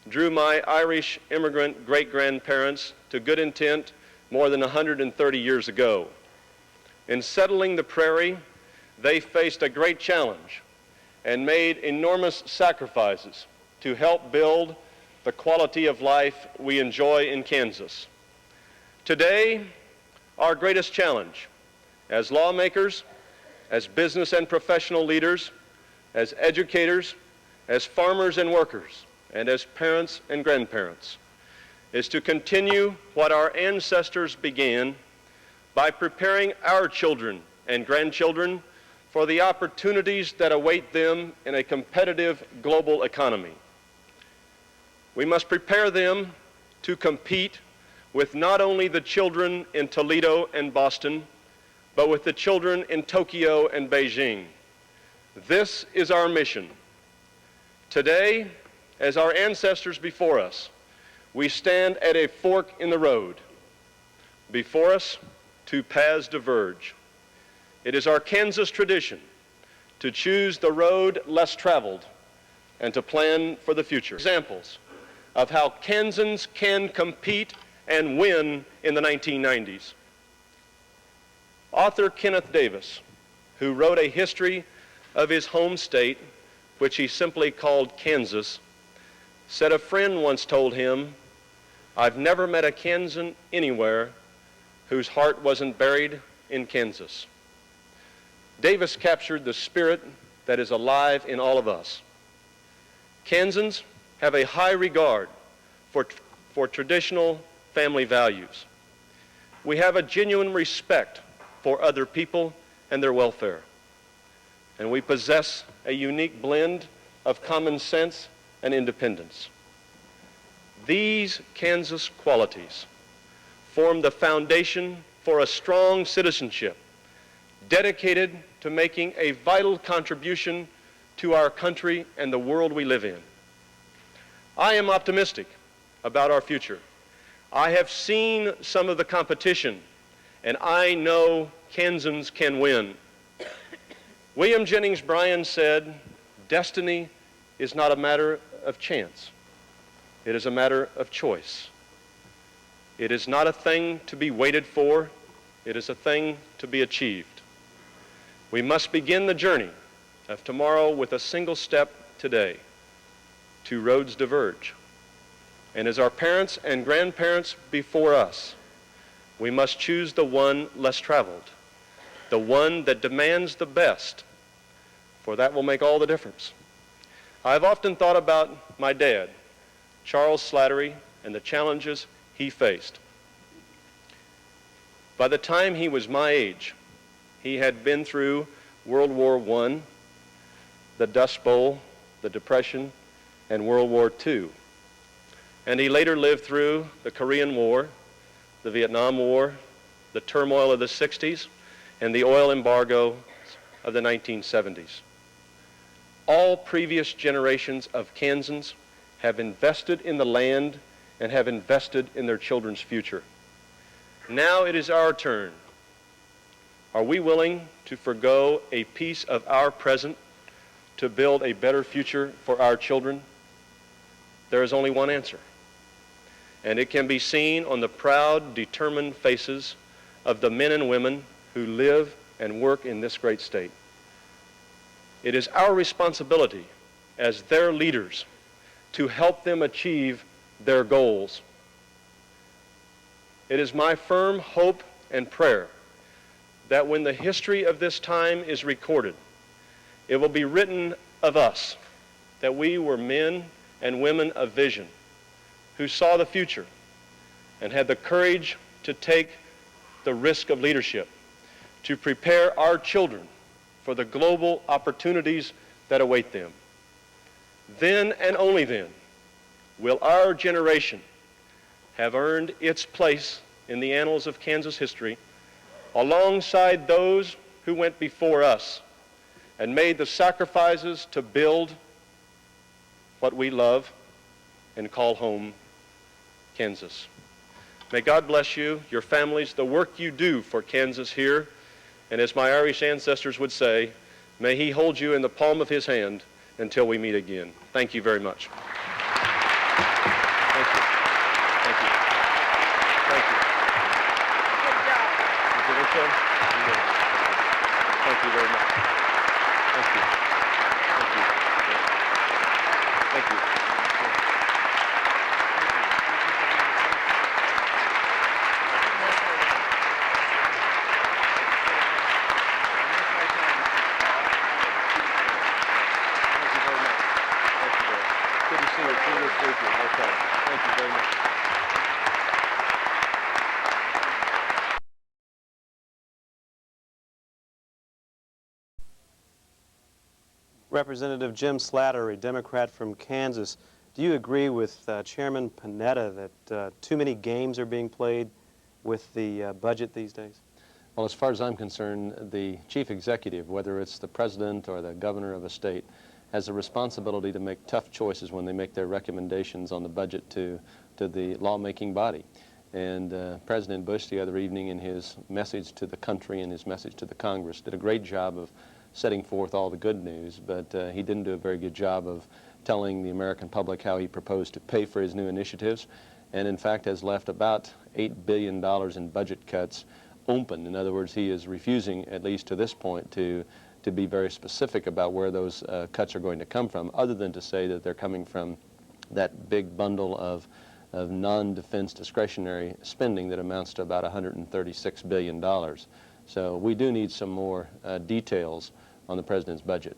drew my Irish immigrant great-grandparents to Good Intent more than 130 years ago. In settling the prairie, they faced a great challenge and made enormous sacrifices to help build the quality of life we enjoy in Kansas. Today, our greatest challenge as lawmakers, as business and professional leaders, as educators, as farmers and workers, and as parents and grandparents, is to continue what our ancestors began by preparing our children and grandchildren for the opportunities that await them in a competitive global economy. We must prepare them to compete with not only the children in Toledo and Boston, but with the children in Tokyo and Beijing. This is our mission. Today, as our ancestors before us, we stand at a fork in the road. Before us, two paths diverge. It is our Kansas tradition to choose the road less traveled and to plan for the future. Examples of how Kansans can compete and win in the 1990s. Author Kenneth Davis, who wrote a history of his home state, which he simply called Kansas, said a friend once told him, I've never met a Kansan anywhere whose heart wasn't buried in Kansas. Davis captured the spirit that is alive in all of us. Kansans have a high regard for traditional family values. We have a genuine respect for other people and their welfare. And we possess a unique blend of common sense and independence. These Kansas qualities form the foundation for a strong citizenship dedicated to making a vital contribution to our country and the world we live in. I am optimistic about our future. I have seen some of the competition, and I know Kansans can win. William Jennings Bryan said, destiny is not a matter of chance. It is a matter of choice. It is not a thing to be waited for. It is a thing to be achieved. We must begin the journey of tomorrow with a single step today. Two roads diverge. And as our parents and grandparents before us, we must choose the one less traveled, the one that demands the best, for that will make all the difference. I've often thought about my dad, Charles Slattery, and the challenges he faced. By the time he was my age, he had been through World War I, the Dust Bowl, the Depression, and World War II. And he later lived through the Korean War, the Vietnam War, the turmoil of the 60s, and the oil embargo of the 1970s. All previous generations of Kansans have invested in the land and have invested in their children's future. Now it is our turn. Are we willing to forgo a piece of our present to build a better future for our children? There is only one answer, and it can be seen on the proud, determined faces of the men and women who live and work in this great state. It is our responsibility as their leaders to help them achieve their goals. It is my firm hope and prayer that when the history of this time is recorded, it will be written of us that we were men and women of vision who saw the future and had the courage to take the risk of leadership, to prepare our children for the global opportunities that await them. Then and only then will our generation have earned its place in the annals of Kansas history alongside those who went before us and made the sacrifices to build what we love and call home, Kansas. May God bless you, your families, the work you do for Kansas here, and as my Irish ancestors would say, may He hold you in the palm of His hand until we meet again. Thank you very much. Thank you. Thank you. Thank you. Good job. Is it okay? Thank you very much. Thank you. Thank you. Thank you. Representative Jim Slattery, Democrat from Kansas, do you agree with Chairman Panetta that too many games are being played with the budget these days? Well, as far as I'm concerned, the chief executive, whether it's the president or the governor of a state, has a responsibility to make tough choices when they make their recommendations on the budget to the lawmaking body. And President Bush the other evening in his message to the country and his message to the Congress did a great job of setting forth all the good news, but he didn't do a very good job of telling the American public how he proposed to pay for his new initiatives, and in fact has left about $8 billion in budget cuts open. In other words, he is refusing, at least to this point, to be very specific about where those cuts are going to come from, other than to say that they're coming from that big bundle of non-defense discretionary spending that amounts to about $136 billion. So we do need some more details on the President's budget.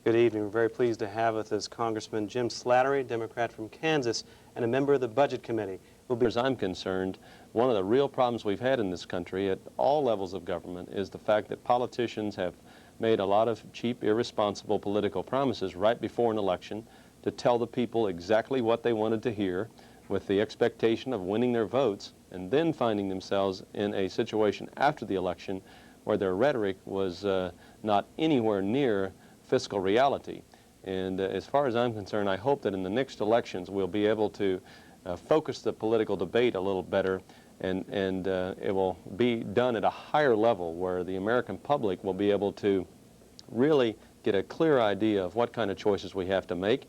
Good evening. We're very pleased to have with us Congressman Jim Slattery, Democrat from Kansas, and a member of the Budget Committee. As far as I'm concerned, one of the real problems we've had in this country at all levels of government is the fact that politicians have made a lot of cheap, irresponsible political promises right before an election to tell the people exactly what they wanted to hear with the expectation of winning their votes, and then finding themselves in a situation after the election where their rhetoric was not anywhere near fiscal reality. And as far as I'm concerned, I hope that in the next elections we'll be able to focus the political debate a little better, and it will be done at a higher level where the American public will be able to really get a clear idea of what kind of choices we have to make,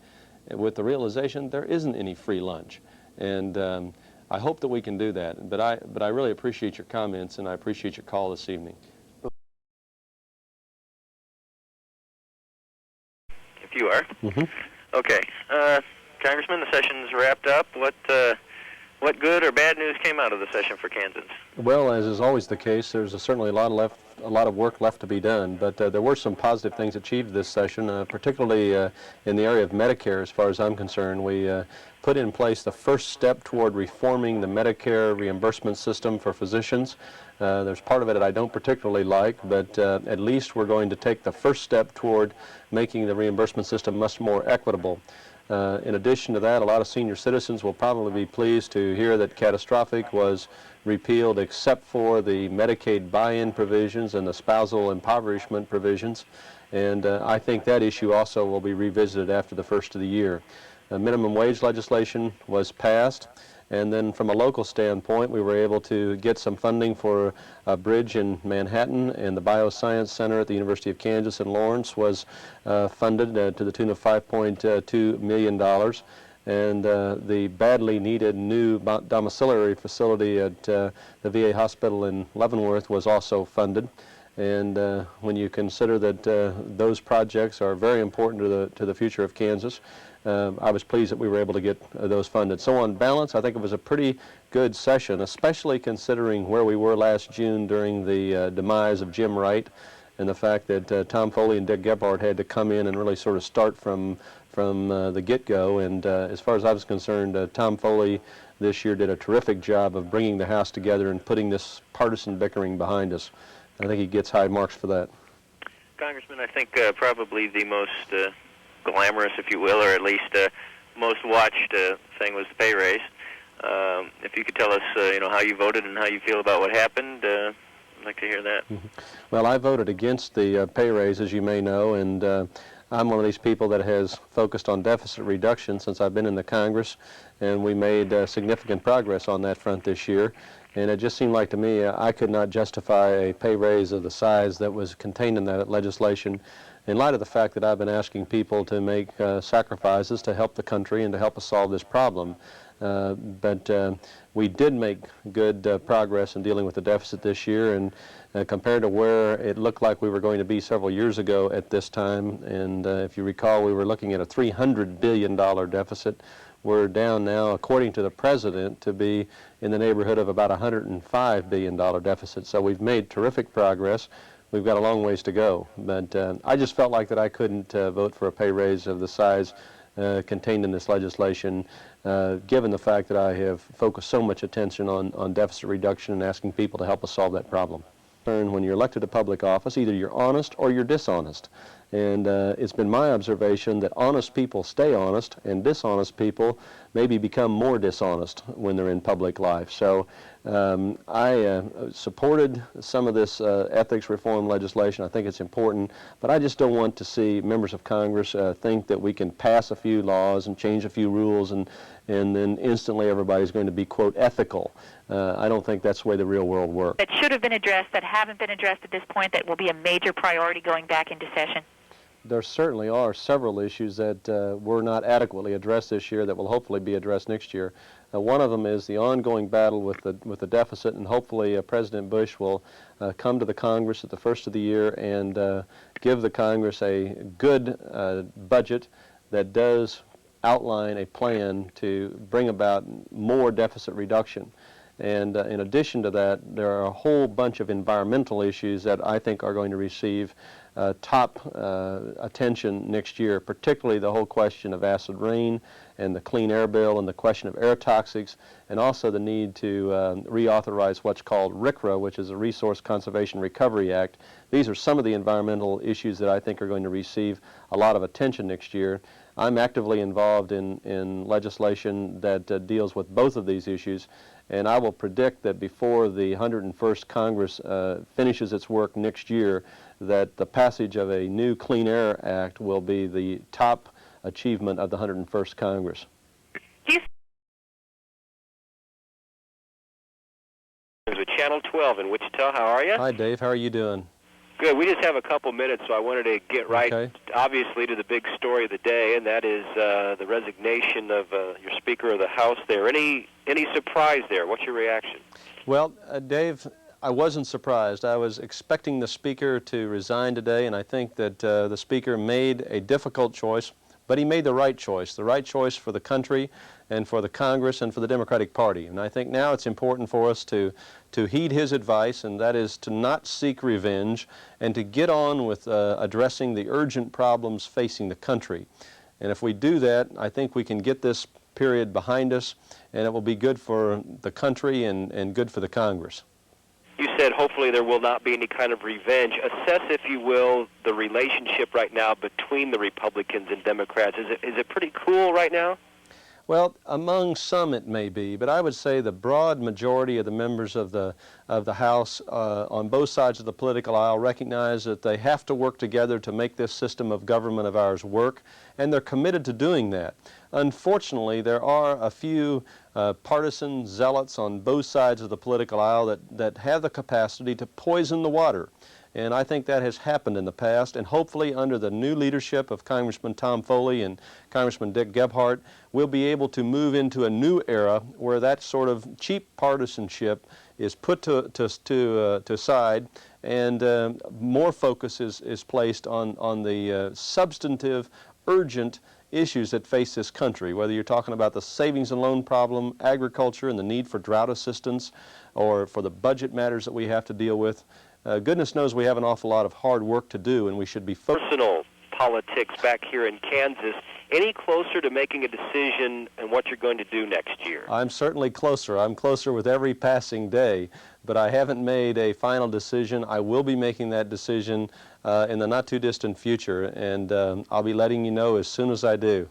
with the realization there isn't any free lunch. And I hope that we can do that. But I really appreciate your comments, and I appreciate your call this evening. If you are. Mm-hmm. Okay. Congressman, the session's wrapped up. What good or bad news came out of the session for Kansans? Well, as is always the case, there's certainly a lot left a lot of work left to be done, but there were some positive things achieved this session, particularly in the area of Medicare. As far as I'm concerned, we put in place the first step toward reforming the Medicare reimbursement system for physicians. There's part of it that I don't particularly like, but at least we're going to take the first step toward making the reimbursement system much more equitable. In addition to that, a lot of senior citizens will probably be pleased to hear that catastrophic was repealed except for the Medicaid buy-in provisions and the spousal impoverishment provisions. And I think that issue also will be revisited after the first of the year. Minimum wage legislation was passed. And then from a local standpoint, we were able to get some funding for a bridge in Manhattan, and the Bioscience Center at the University of Kansas in Lawrence was funded to the tune of $5.2 million. And the badly needed new domiciliary facility at the VA hospital in Leavenworth was also funded. And when you consider that those projects are very important to the future of Kansas, I was pleased that we were able to get those funded. So on balance, I think it was a pretty good session, especially considering where we were last June during the demise of Jim Wright and the fact that Tom Foley and Dick Gephardt had to come in and really sort of start from the get-go. And as far as I was concerned, Tom Foley this year did a terrific job of bringing the House together and putting this partisan bickering behind us. I think he gets high marks for that. Congressman, I think probably the most glamorous, if you will, or at least most watched thing was the pay raise. If you could tell us, how you voted and how you feel about what happened, I'd like to hear that. Well, I voted against the pay raise, as you may know, and I'm one of these people that has focused on deficit reduction since I've been in the Congress, and we made significant progress on that front this year. And it just seemed like to me I could not justify a pay raise of the size that was contained in that legislation in light of the fact that I've been asking people to make sacrifices to help the country and to help us solve this problem. But we did make good progress in dealing with the deficit this year, and compared to where it looked like we were going to be several years ago at this time, and if you recall, we were looking at a $300 billion deficit. We're down now, according to the President, to be in the neighborhood of about a $105 billion deficit. So we've made terrific progress. We've got a long ways to go. But I just felt like that I couldn't vote for a pay raise of the size contained in this legislation, given the fact that I have focused so much attention on deficit reduction and asking people to help us solve that problem. When you're elected to public office, either you're honest or you're dishonest. And it's been my observation that honest people stay honest, and dishonest people maybe become more dishonest when they're in public life. So I supported some of this ethics reform legislation. I think it's important, but I just don't want to see members of Congress think that we can pass a few laws and change a few rules and then instantly everybody's going to be, quote, ethical. I don't think that's the way the real world works. That should have been addressed, that haven't been addressed at this point, that will be a major priority going back into session? There certainly are several issues that were not adequately addressed this year that will hopefully be addressed next year. One of them is the ongoing battle with the deficit, and hopefully President Bush will come to the Congress at the first of the year and give the Congress a good budget that does outline a plan to bring about more deficit reduction. And in addition to that, there are a whole bunch of environmental issues that I think are going to receive top attention next year, particularly the whole question of acid rain and the clean air bill and the question of air toxics, and also the need to reauthorize what's called RCRA, which is a Resource Conservation Recovery Act. These are some of the environmental issues that I think are going to receive a lot of attention next year. I'm actively involved in legislation that deals with both of these issues, and I will predict that before the 101st Congress finishes its work next year, that the passage of a new Clean Air Act will be the top achievement of the 101st Congress. With Channel 12 in Wichita, how are you? Hi, Dave. How are you doing? Good. We just have a couple minutes, so I wanted to get right, obviously, to the big story of the day, and that is the resignation of your Speaker of the House there. Any surprise there? What's your reaction? Well, Dave, I wasn't surprised. I was expecting the Speaker to resign today, and I think that the Speaker made a difficult choice, But he made the right choice for the country and for the Congress and for the Democratic Party. And I think now it's important for us to heed his advice, and that is to not seek revenge and to get on with addressing the urgent problems facing the country. And if we do that, I think we can get this period behind us, and it will be good for the country and good for the Congress. You said hopefully there will not be any kind of revenge. Assess, if you will, the relationship right now between the Republicans and Democrats. Is it pretty cool right now? Well, among some it may be, but I would say the broad majority of the members of the House on both sides of the political aisle recognize that they have to work together to make this system of government of ours work, and they're committed to doing that. Unfortunately, there are a few partisan zealots on both sides of the political aisle that have the capacity to poison the water. And I think that has happened in the past, and hopefully under the new leadership of Congressman Tom Foley and Congressman Dick Gebhardt, we'll be able to move into a new era where that sort of cheap partisanship is put to side, and more focus is placed on the substantive, urgent issues that face this country, whether you're talking about the savings and loan problem, agriculture and the need for drought assistance, or for the budget matters that we have to deal with. Goodness knows we have an awful lot of hard work to do, and we should be personal politics back here in Kansas. Any closer to making a decision on what you're going to do next year? I'm certainly closer. I'm closer with every passing day, but I haven't made a final decision. I will be making that decision in the not-too-distant future, and I'll be letting you know as soon as I do.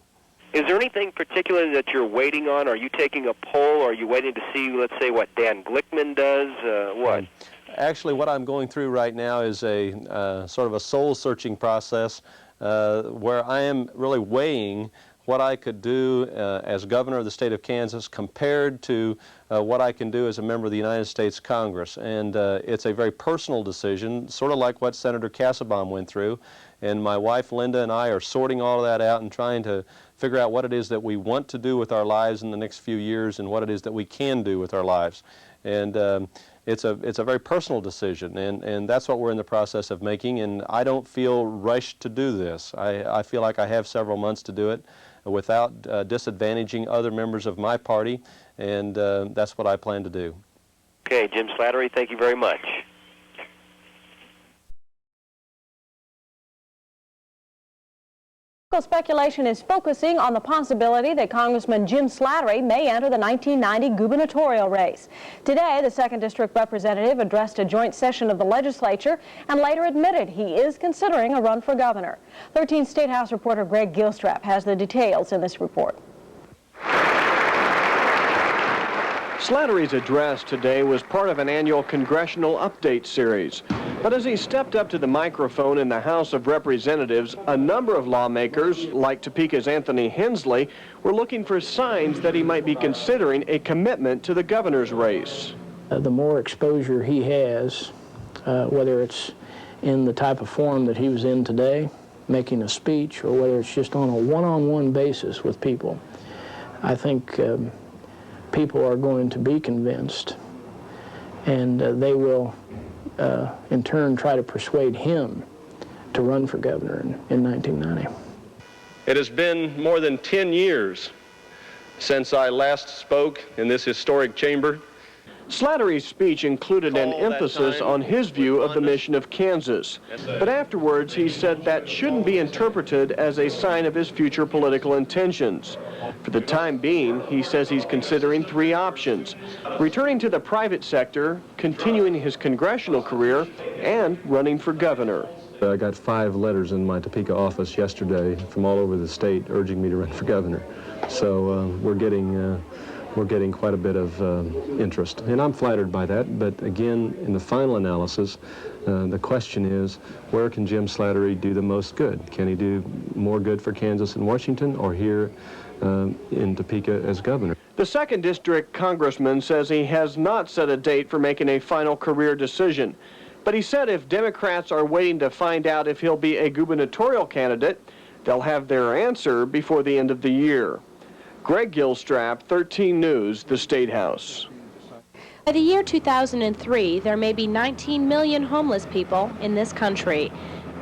Is there anything particular that you're waiting on? Are you taking a poll? Are you waiting to see, let's say, what Dan Glickman does? What? Actually, what I'm going through right now is a sort of a soul-searching process where I am really weighing what I could do as governor of the state of Kansas compared to what I can do as a member of the United States Congress. And it's a very personal decision, sort of like what Senator Kassebaum went through. And my wife Linda and I are sorting all of that out and trying to figure out what it is that we want to do with our lives in the next few years and what it is that we can do with our lives. And it's a very personal decision, and that's what we're in the process of making, and I don't feel rushed to do this. I feel like I have several months to do it without disadvantaging other members of my party, and that's what I plan to do. Okay, Jim Slattery, thank you very much. Speculation is focusing on the possibility that Congressman Jim Slattery may enter the 1990 gubernatorial race. Today, the 2nd District representative addressed a joint session of the legislature and later admitted he is considering a run for governor. 13 State House reporter Greg Gilstrap has the details in this report. Slattery's address today was part of an annual Congressional update series. But as he stepped up to the microphone in the House of Representatives, a number of lawmakers, like Topeka's Anthony Hensley, were looking for signs that he might be considering a commitment to the governor's race. The more exposure he has, whether it's in the type of forum that he was in today, making a speech, or whether it's just on a one-on-one basis with people, I think people are going to be convinced, and they will in turn try to persuade him to run for governor in 1990. It has been more than 10 years since I last spoke in this historic chamber. Slattery's speech included an emphasis on his view of the mission of Kansas, but afterwards he said that shouldn't be interpreted as a sign of his future political intentions. For the time being, he says he's considering 3 options: returning to the private sector, continuing his congressional career, and running for governor. I got 5 letters in my Topeka office yesterday from all over the state urging me to run for governor. So we're getting quite a bit of interest, and I'm flattered by that. But again, in the final analysis, the question is, where can Jim Slattery do the most good? Can he do more good for Kansas and Washington, or here in Topeka as governor? The 2nd District congressman says he has not set a date for making a final career decision, but he said if Democrats are waiting to find out if he'll be a gubernatorial candidate, they'll have their answer before the end of the year. Greg Gilstrap, 13 News, the State House. By the year 2003, there may be 19 million homeless people in this country.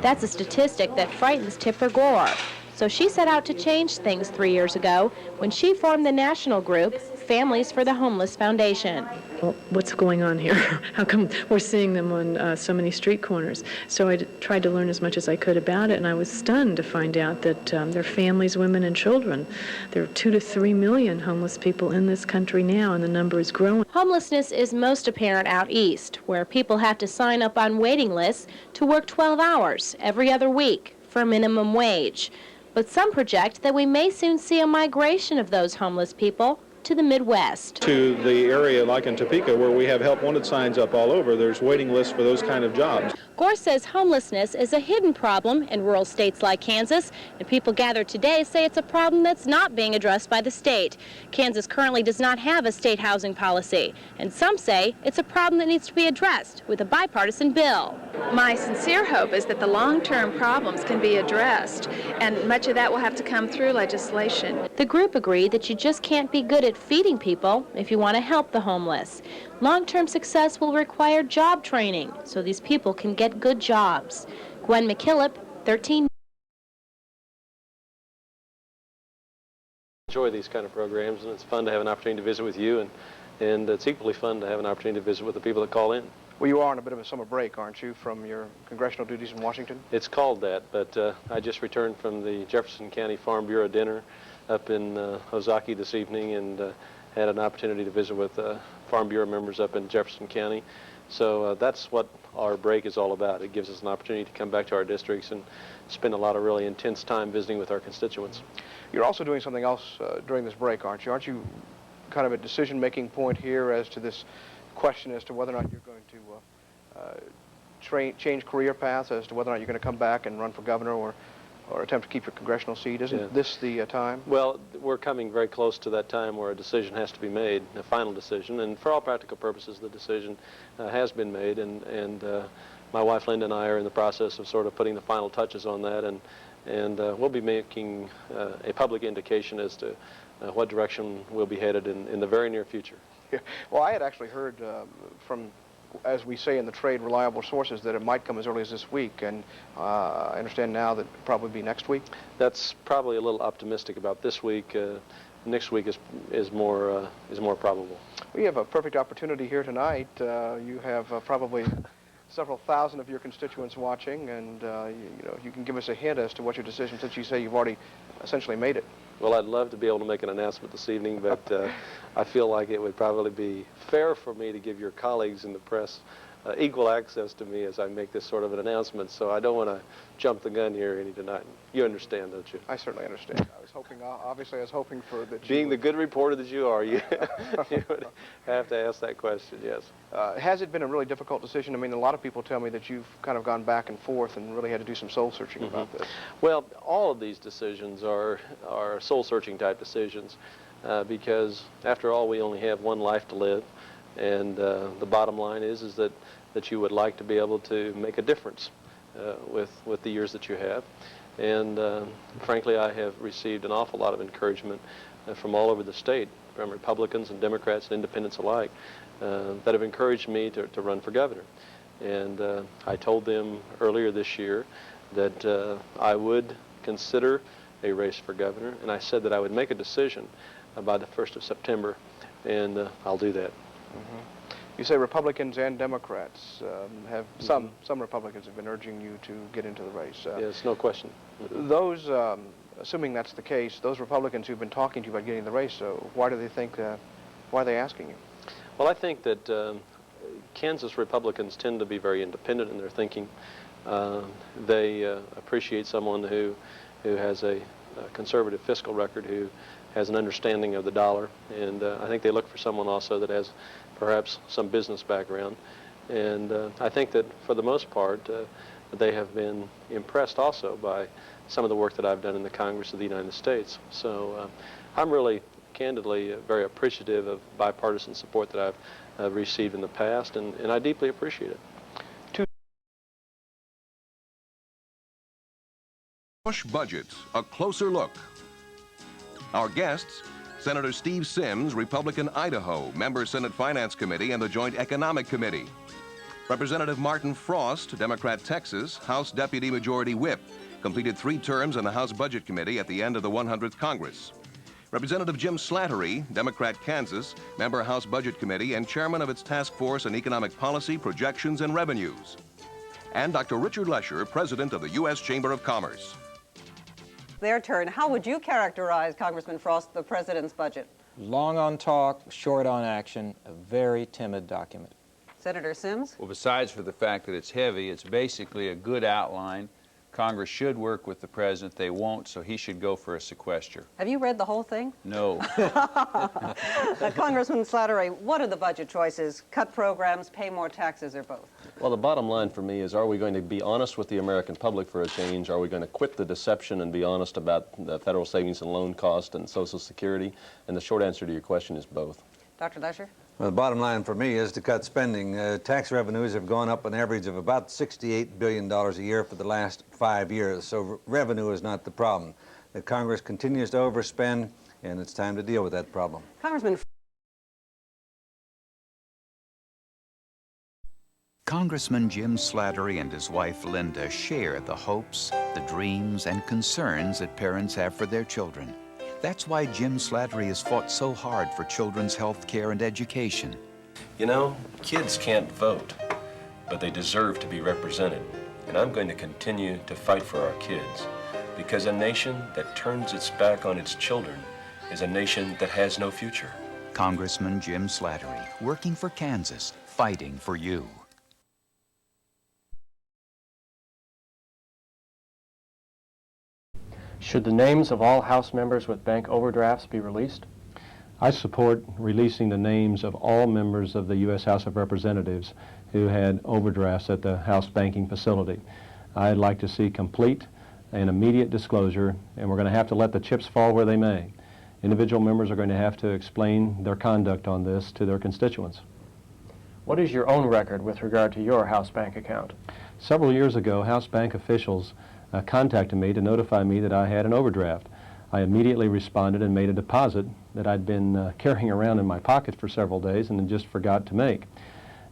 That's a statistic that frightens Tipper Gore. So she set out to change things 3 years ago when she formed the national group, Families for the Homeless Foundation. Well, what's going on here? How come we're seeing them on so many street corners? So I tried to learn as much as I could about it, and I was stunned to find out that there are families, women, and children. There are 2 to 3 million homeless people in this country now, and the number is growing. Homelessness is most apparent out east, where people have to sign up on waiting lists to work 12 hours every other week for a minimum wage. But some project that we may soon see a migration of those homeless people to the Midwest. To the area like in Topeka where we have help wanted signs up all over, there's waiting lists for those kind of jobs. Gore says homelessness is a hidden problem in rural states like Kansas, and people gathered today say it's a problem that's not being addressed by the state. Kansas currently does not have a state housing policy, and some say it's a problem that needs to be addressed with a bipartisan bill. My sincere hope is that the long-term problems can be addressed, and much of that will have to come through legislation. The group agreed that you just can't be good at feeding people if you want to help the homeless. Long-term success will require job training so these people can get good jobs. Gwen McKillop, 13. Enjoy these kind of programs, and it's fun to have an opportunity to visit with you, and it's equally fun to have an opportunity to visit with the people that call in. Well, you are on a bit of a summer break, aren't you, from your congressional duties in Washington? It's called that, but I just returned from the Jefferson County Farm Bureau dinner up in Ozaki this evening, and had an opportunity to visit with Farm Bureau members up in Jefferson County. So that's what our break is all about. It gives us an opportunity to come back to our districts and spend a lot of really intense time visiting with our constituents. You're also doing something else during this break, aren't you? Aren't you kind of a decision-making point here as to this question as to whether or not you're going to change career paths, as to whether or not you're going to come back and run for governor or attempt to keep your congressional seat? Isn't this the time? Well, we're coming very close to that time where a decision has to be made, a final decision, and for all practical purposes the decision has been made, and my wife Linda and I are in the process of sort of putting the final touches on that, and we'll be making a public indication as to what direction we'll be headed in the very near future. Yeah. Well, I had actually heard from, as we say in the trade, reliable sources that it might come as early as this week, and I understand now that it'll probably be next week. That's probably a little optimistic about this week. Next week is more probable. We have a perfect opportunity here tonight. You have probably several thousand of your constituents watching, and you can give us a hint as to what your decision, since you say you've already essentially made it. Well, I'd love to be able to make an announcement this evening, but I feel like it would probably be fair for me to give your colleagues in the press equal access to me as I make this sort of an announcement, so I don't want to jump the gun here any tonight. You understand, don't you? I certainly understand. I was hoping, obviously I was hoping for that. Being the good reporter that you are, you would have to ask that question, yes. Has it been a really difficult decision? I mean, a lot of people tell me that you've kind of gone back and forth and really had to do some soul searching about this. Well, all of these decisions are soul searching type decisions because after all we only have one life to live, and the bottom line is that you would like to be able to make a difference with the years that you have. And frankly, I have received an awful lot of encouragement from all over the state, from Republicans and Democrats and independents alike, that have encouraged me to run for governor. And I told them earlier this year that I would consider a race for governor, and I said that I would make a decision by the 1st of September, and I'll do that. Mm-hmm. You say Republicans and Democrats have some Republicans have been urging you to get into the race. Yes, no question. Those, assuming that's the case, those Republicans who've been talking to you about getting in the race, why do they think? Why are they asking you? Well, I think that Kansas Republicans tend to be very independent in their thinking. They appreciate someone who has a conservative fiscal record, who has an understanding of the dollar, and I think they look for someone also that has perhaps some business background. And I think that for the most part they have been impressed also by some of the work that I've done in the Congress of the United States. So I'm really candidly very appreciative of bipartisan support that I've received in the past, and I deeply appreciate it. Bush budgets, a closer look. Our guests, Senator Steve Sims, Republican Idaho, member Senate Finance Committee and the Joint Economic Committee. Representative Martin Frost, Democrat Texas, House Deputy Majority Whip. completed 3 terms on the House Budget Committee at the end of the 100th Congress. Representative Jim Slattery, Democrat, Kansas, member House Budget Committee and chairman of its Task Force on Economic Policy, Projections, and Revenues. And Dr. Richard Lesher, president of the U.S. Chamber of Commerce. Their turn. How would you characterize, Congressman Frost, the president's budget? Long on talk, short on action, a very timid document. Senator Sims? Well, besides for the fact that it's heavy, it's basically a good outline. Congress should work with the president. They won't, so he should go for a sequester. Have you read the whole thing? No. Congressman Slattery, what are the budget choices? Cut programs, pay more taxes, or both? Well, the bottom line for me is, are we going to be honest with the American public for a change? Are we going to quit the deception and be honest about the federal savings and loan cost and Social Security? And the short answer to your question is both. Dr. Lesher? Well, the bottom line for me is to cut spending. Tax revenues have gone up an average of about $68 billion a year for the last 5 years, so revenue is not the problem. The Congress continues to overspend, and it's time to deal with that problem. Congressman. Congressman Jim Slattery and his wife Linda share the hopes, the dreams, and concerns that parents have for their children. That's why Jim Slattery has fought so hard for children's health care and education. You know, kids can't vote, but they deserve to be represented. And I'm going to continue to fight for our kids, because a nation that turns its back on its children is a nation that has no future. Congressman Jim Slattery, working for Kansas, fighting for you. Should the names of all House members with bank overdrafts be released? I support releasing the names of all members of the U.S. House of Representatives who had overdrafts at the House banking facility. I'd like to see complete and immediate disclosure, and we're going to have to let the chips fall where they may. Individual members are going to have to explain their conduct on this to their constituents. What is your own record with regard to your House bank account? Several years ago, House bank officials contacted me to notify me that I had an overdraft. I immediately responded and made a deposit that I'd been carrying around in my pocket for several days and then just forgot to make.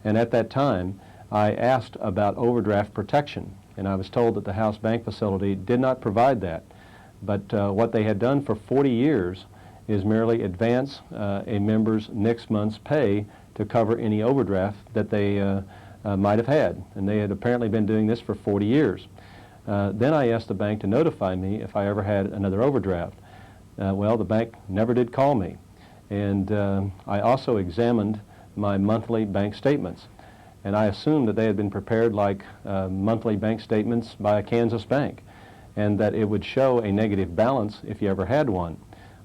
And at that time, I asked about overdraft protection, and I was told that the House bank facility did not provide that. But what they had done for 40 years is merely advance a member's next month's pay to cover any overdraft that they might have had. And they had apparently been doing this for 40 years. Then I asked the bank to notify me if I ever had another overdraft. Well, the bank never did call me. And I also examined my monthly bank statements. And I assumed that they had been prepared like monthly bank statements by a Kansas bank, and that it would show a negative balance if you ever had one.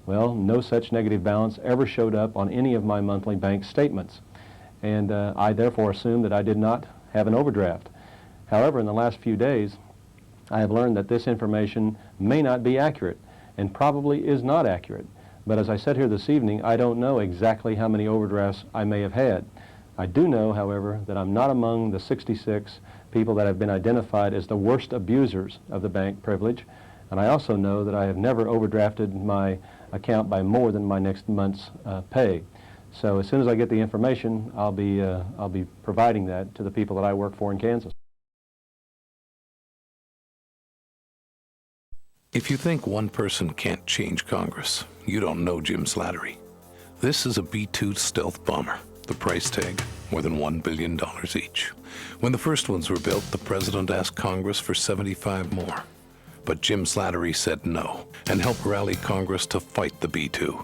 Well, no such negative balance ever showed up on any of my monthly bank statements. And I therefore assumed that I did not have an overdraft. However, in the last few days, I have learned that this information may not be accurate, and probably is not accurate. But as I said here this evening, I don't know exactly how many overdrafts I may have had. I do know, however, that I'm not among the 66 people that have been identified as the worst abusers of the bank privilege, and I also know that I have never overdrafted my account by more than my next month's pay. So as soon as I get the information, I'll be providing that to the people that I work for in Kansas. If you think one person can't change Congress, you don't know Jim Slattery. This is a B-2 stealth bomber. The price tag, more than $1 billion each. When the first ones were built, the president asked Congress for 75 more. But Jim Slattery said no, and helped rally Congress to fight the B-2.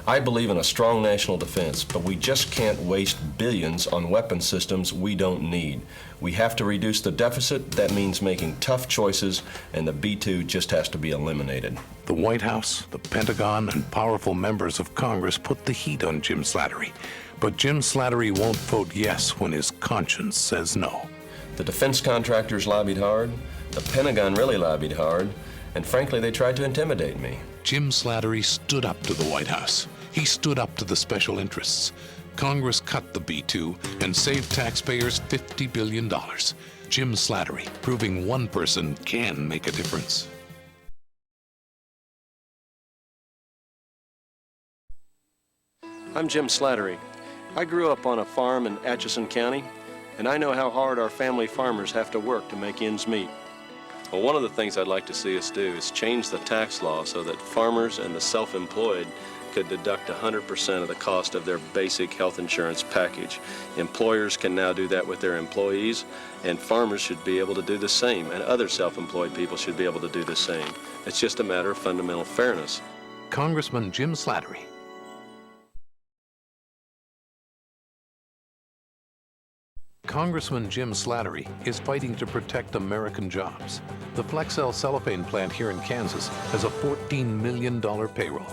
I believe in a strong national defense, but we just can't waste billions on weapon systems we don't need. We have to reduce the deficit. That means making tough choices, and the B-2 just has to be eliminated. The White House, the Pentagon, and powerful members of Congress put the heat on Jim Slattery. But Jim Slattery won't vote yes when his conscience says no. The defense contractors lobbied hard, the Pentagon really lobbied hard, and frankly, they tried to intimidate me. Jim Slattery stood up to the White House. He stood up to the special interests. Congress cut the B-2 and saved taxpayers $50 billion. Jim Slattery, proving one person can make a difference. I'm Jim Slattery. I grew up on a farm in Atchison County, and I know how hard our family farmers have to work to make ends meet. Well, one of the things I'd like to see us do is change the tax law so that farmers and the self-employed could deduct 100% of the cost of their basic health insurance package. Employers can now do that with their employees, and farmers should be able to do the same, and other self-employed people should be able to do the same. It's just a matter of fundamental fairness. Congressman Jim Slattery. Congressman Jim Slattery is fighting to protect American jobs. The Flexel cellophane plant here in Kansas has a $14 million payroll.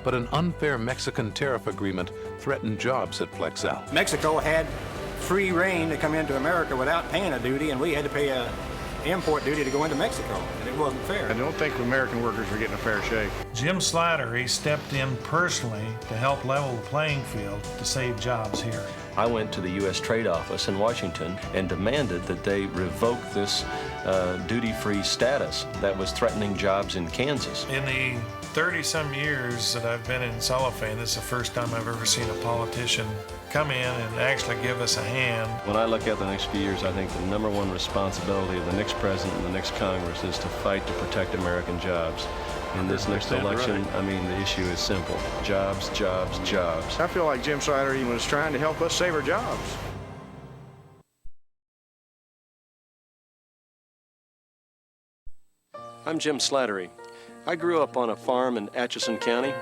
But an unfair Mexican tariff agreement threatened jobs at Flexel. Mexico had free reign to come into America without paying a duty, and we had to pay a import duty to go into Mexico, and it wasn't fair. I don't think American workers were getting a fair shake. Jim Slattery stepped in personally to help level the playing field to save jobs here. I went to the U.S. Trade Office in Washington and demanded that they revoke this duty-free status that was threatening jobs in Kansas. In the 30-some years that I've been in cellophane, this is the first time I've ever seen a politician come in and actually give us a hand. When I look at the next few years, I think the number one responsibility of the next president and the next Congress is to fight to protect American jobs. In this next election, right. I mean, the issue is simple. Jobs, jobs, jobs. I feel like Jim Slattery was trying to help us save our jobs. I'm Jim Slattery. I grew up on a farm in Atchison County,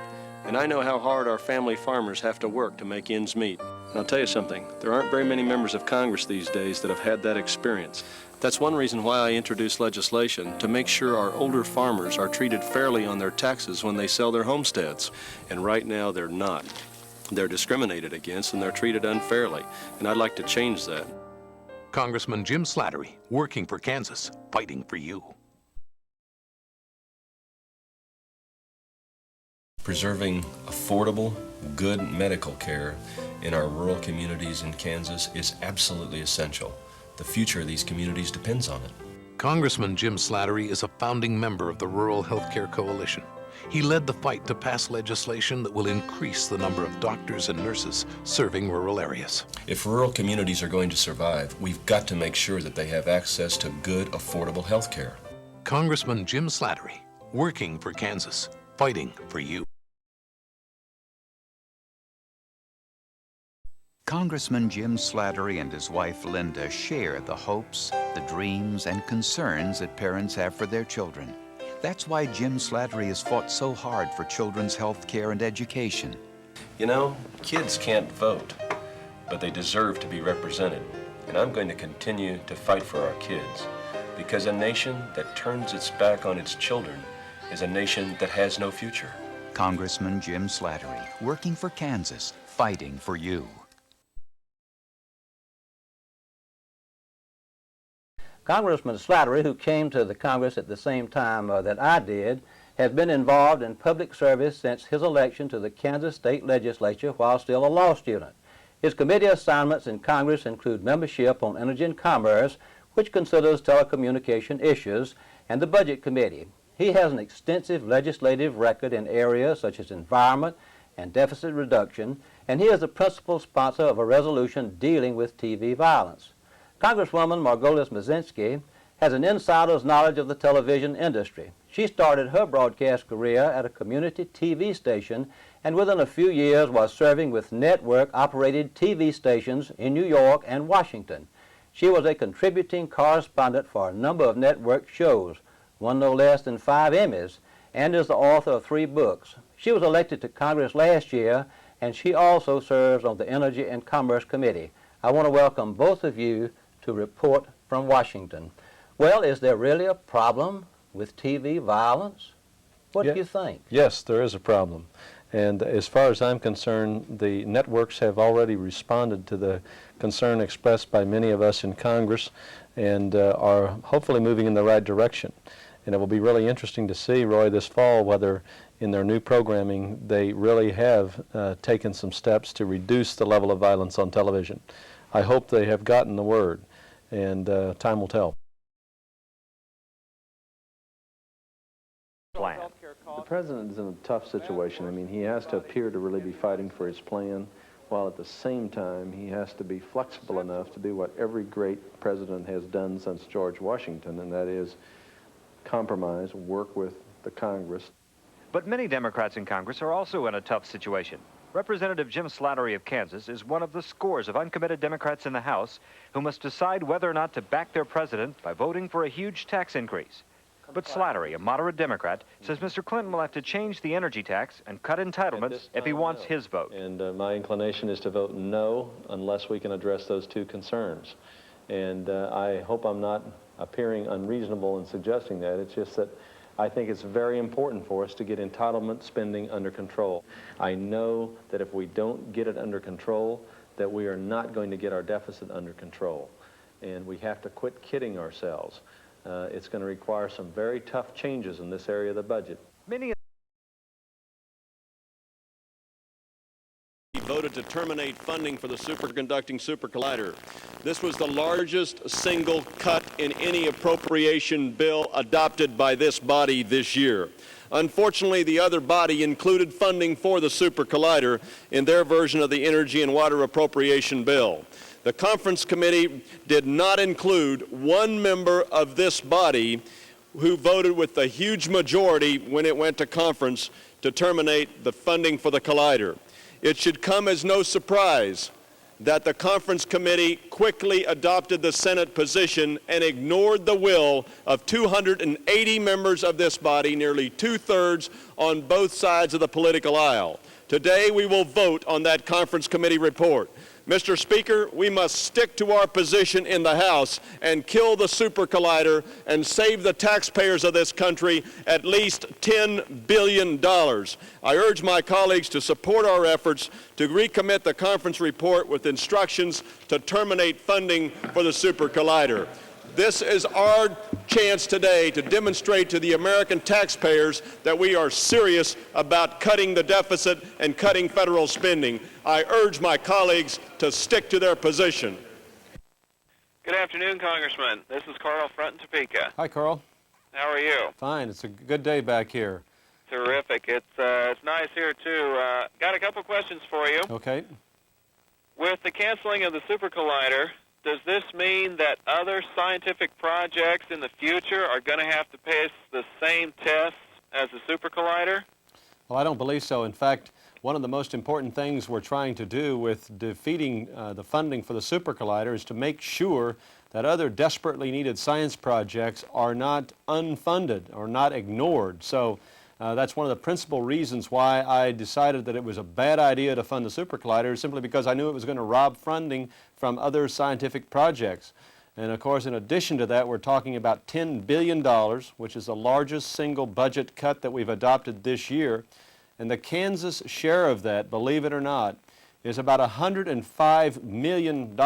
and I know how hard our family farmers have to work to make ends meet. And I'll tell you something, there aren't very many members of Congress these days that have had that experience. That's one reason why I introduced legislation to make sure our older farmers are treated fairly on their taxes when they sell their homesteads. And right now they're not. They're discriminated against and they're treated unfairly. And I'd like to change that. Congressman Jim Slattery, working for Kansas, fighting for you. Preserving affordable, good medical care in our rural communities in Kansas is absolutely essential. The future of these communities depends on it. Congressman Jim Slattery is a founding member of the Rural Health Care Coalition. He led the fight to pass legislation that will increase the number of doctors and nurses serving rural areas. If rural communities are going to survive, we've got to make sure that they have access to good, affordable health care. Congressman Jim Slattery, working for Kansas, fighting for you. Congressman Jim Slattery and his wife Linda share the hopes, the dreams, and concerns that parents have for their children. That's why Jim Slattery has fought so hard for children's health care and education. You know, kids can't vote, but they deserve to be represented. And I'm going to continue to fight for our kids, because a nation that turns its back on its children is a nation that has no future. Congressman Jim Slattery, working for Kansas, fighting for you. Congressman Slattery, who came to the Congress at the same time that I did, has been involved in public service since his election to the Kansas State Legislature while still a law student. His committee assignments in Congress include membership on Energy and Commerce, which considers telecommunication issues, and the Budget Committee. He has an extensive legislative record in areas such as environment and deficit reduction, and he is the principal sponsor of a resolution dealing with TV violence. Congresswoman Margolis Mazinski has an insider's knowledge of the television industry. She started her broadcast career at a community TV station and within a few years was serving with network-operated TV stations in New York and Washington. She was a contributing correspondent for a number of network shows, won no less than 5 Emmys, and is the author of 3 books. She was elected to Congress last year, and she also serves on the Energy and Commerce Committee. I want to welcome both of you to report from Washington. Well, is there really a problem with TV violence? What do you think? Yes, there is a problem. And as far as I'm concerned, the networks have already responded to the concern expressed by many of us in Congress and are hopefully moving in the right direction. And it will be really interesting to see, Roy, this fall whether in their new programming they really have taken some steps to reduce the level of violence on television. I hope they have gotten the word, and time will tell. The president is in a tough situation. I mean, he has to appear to really be fighting for his plan, while at the same time he has to be flexible enough to do what every great president has done since George Washington, and that is compromise, work with the Congress. But many Democrats in Congress are also in a tough situation. Representative Jim Slattery of Kansas is one of the scores of uncommitted Democrats in the House who must decide whether or not to back their president by voting for a huge tax increase. But Slattery, a moderate Democrat, says Mr. Clinton will have to change the energy tax and cut entitlements if he wants his vote. And my inclination is to vote no unless we can address those two concerns. And I hope I'm not appearing unreasonable in suggesting that. It's just that I think it's very important for us to get entitlement spending under control. I know that if we don't get it under control, that we are not going to get our deficit under control. And we have to quit kidding ourselves. It's going to require some very tough changes in this area of the budget. Voted to terminate funding for the superconducting supercollider. This was the largest single cut in any appropriation bill adopted by this body this year. Unfortunately, the other body included funding for the supercollider in their version of the Energy and Water Appropriation Bill. The conference committee did not include one member of this body who voted with a huge majority when it went to conference to terminate the funding for the collider. It should come as no surprise that the conference committee quickly adopted the Senate position and ignored the will of 280 members of this body, nearly 2/3 on both sides of the political aisle. Today we will vote on that conference committee report. Mr. Speaker, we must stick to our position in the House and kill the super collider and save the taxpayers of this country at least $10 billion. I urge my colleagues to support our efforts to recommit the conference report with instructions to terminate funding for the super collider. This is our chance today to demonstrate to the American taxpayers that we are serious about cutting the deficit and cutting federal spending. I urge my colleagues to stick to their position. Good afternoon, Congressman. This is Carl Front in Topeka. Hi, Carl. How are you? Fine. It's a good day back here. Terrific. It's nice here, too. Got a couple questions for you. Okay. With the canceling of the Super Collider, does this mean that other scientific projects in the future are going to have to pass the same tests as the Super Collider? Well, I don't believe so. In fact, one of the most important things we're trying to do with defeating the funding for the Super Collider is to make sure that other desperately needed science projects are not unfunded or not ignored. So that's one of the principal reasons why I decided that it was a bad idea to fund the Super Collider, simply because I knew it was going to rob funding from other scientific projects. And of course, in addition to that, we're talking about $10 billion, which is the largest single budget cut that we've adopted this year. And the Kansas share of that, believe it or not, is about $105 million.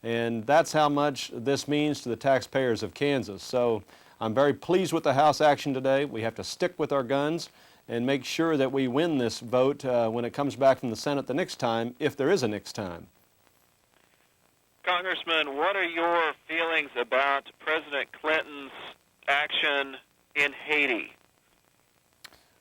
And that's how much this means to the taxpayers of Kansas. So I'm very pleased with the House action today. We have to stick with our guns and make sure that we win this vote when it comes back from the Senate the next time, if there is a next time. Congressman, what are your feelings about President Clinton's action in Haiti?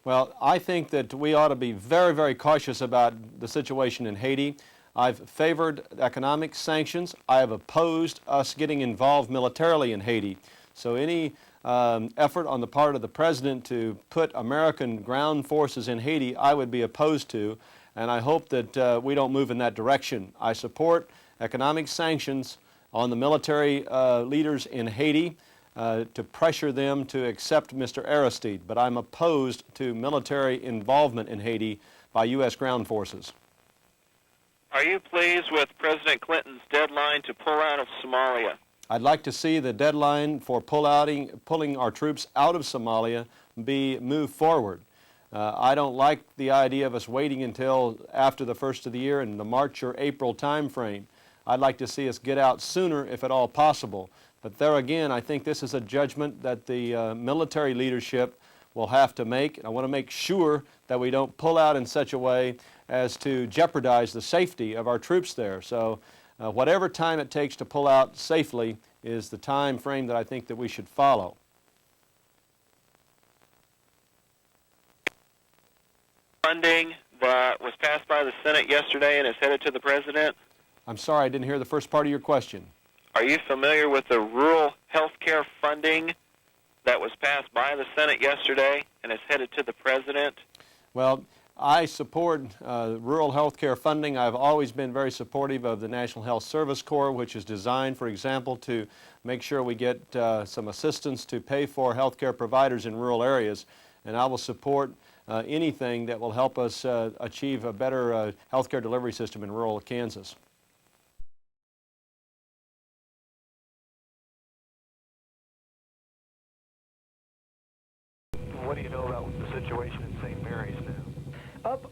Well, I think that we ought to be very, very cautious about the situation in Haiti. I've favored economic sanctions. I have opposed us getting involved militarily in Haiti. So any effort on the part of the President to put American ground forces in Haiti, I would be opposed to, and I hope that we don't move in that direction. I support economic sanctions on the military leaders in Haiti to pressure them to accept Mr. Aristide, but I'm opposed to military involvement in Haiti by U.S. ground forces. Are you pleased with President Clinton's deadline to pull out of Somalia? I'd like to see the deadline for pulling our troops out of Somalia be moved forward. I don't like the idea of us waiting until after the first of the year in the March or April time frame. I'd like to see us get out sooner if at all possible. But there again, I think this is a judgment that the military leadership will have to make. I want to make sure that we don't pull out in such a way as to jeopardize the safety of our troops there. So whatever time it takes to pull out safely is the time frame that I think that we should follow. Funding that was passed by the Senate yesterday and is headed to the President? I'm sorry, I didn't hear the first part of your question. Are you familiar with the rural health care funding that was passed by the Senate yesterday and is headed to the President? Well, I support rural health care funding. I've always been very supportive of the National Health Service Corps, which is designed, for example, to make sure we get some assistance to pay for health care providers in rural areas. And I will support anything that will help us achieve a better health care delivery system in rural Kansas. What do you know about the situation in St. Mary's now?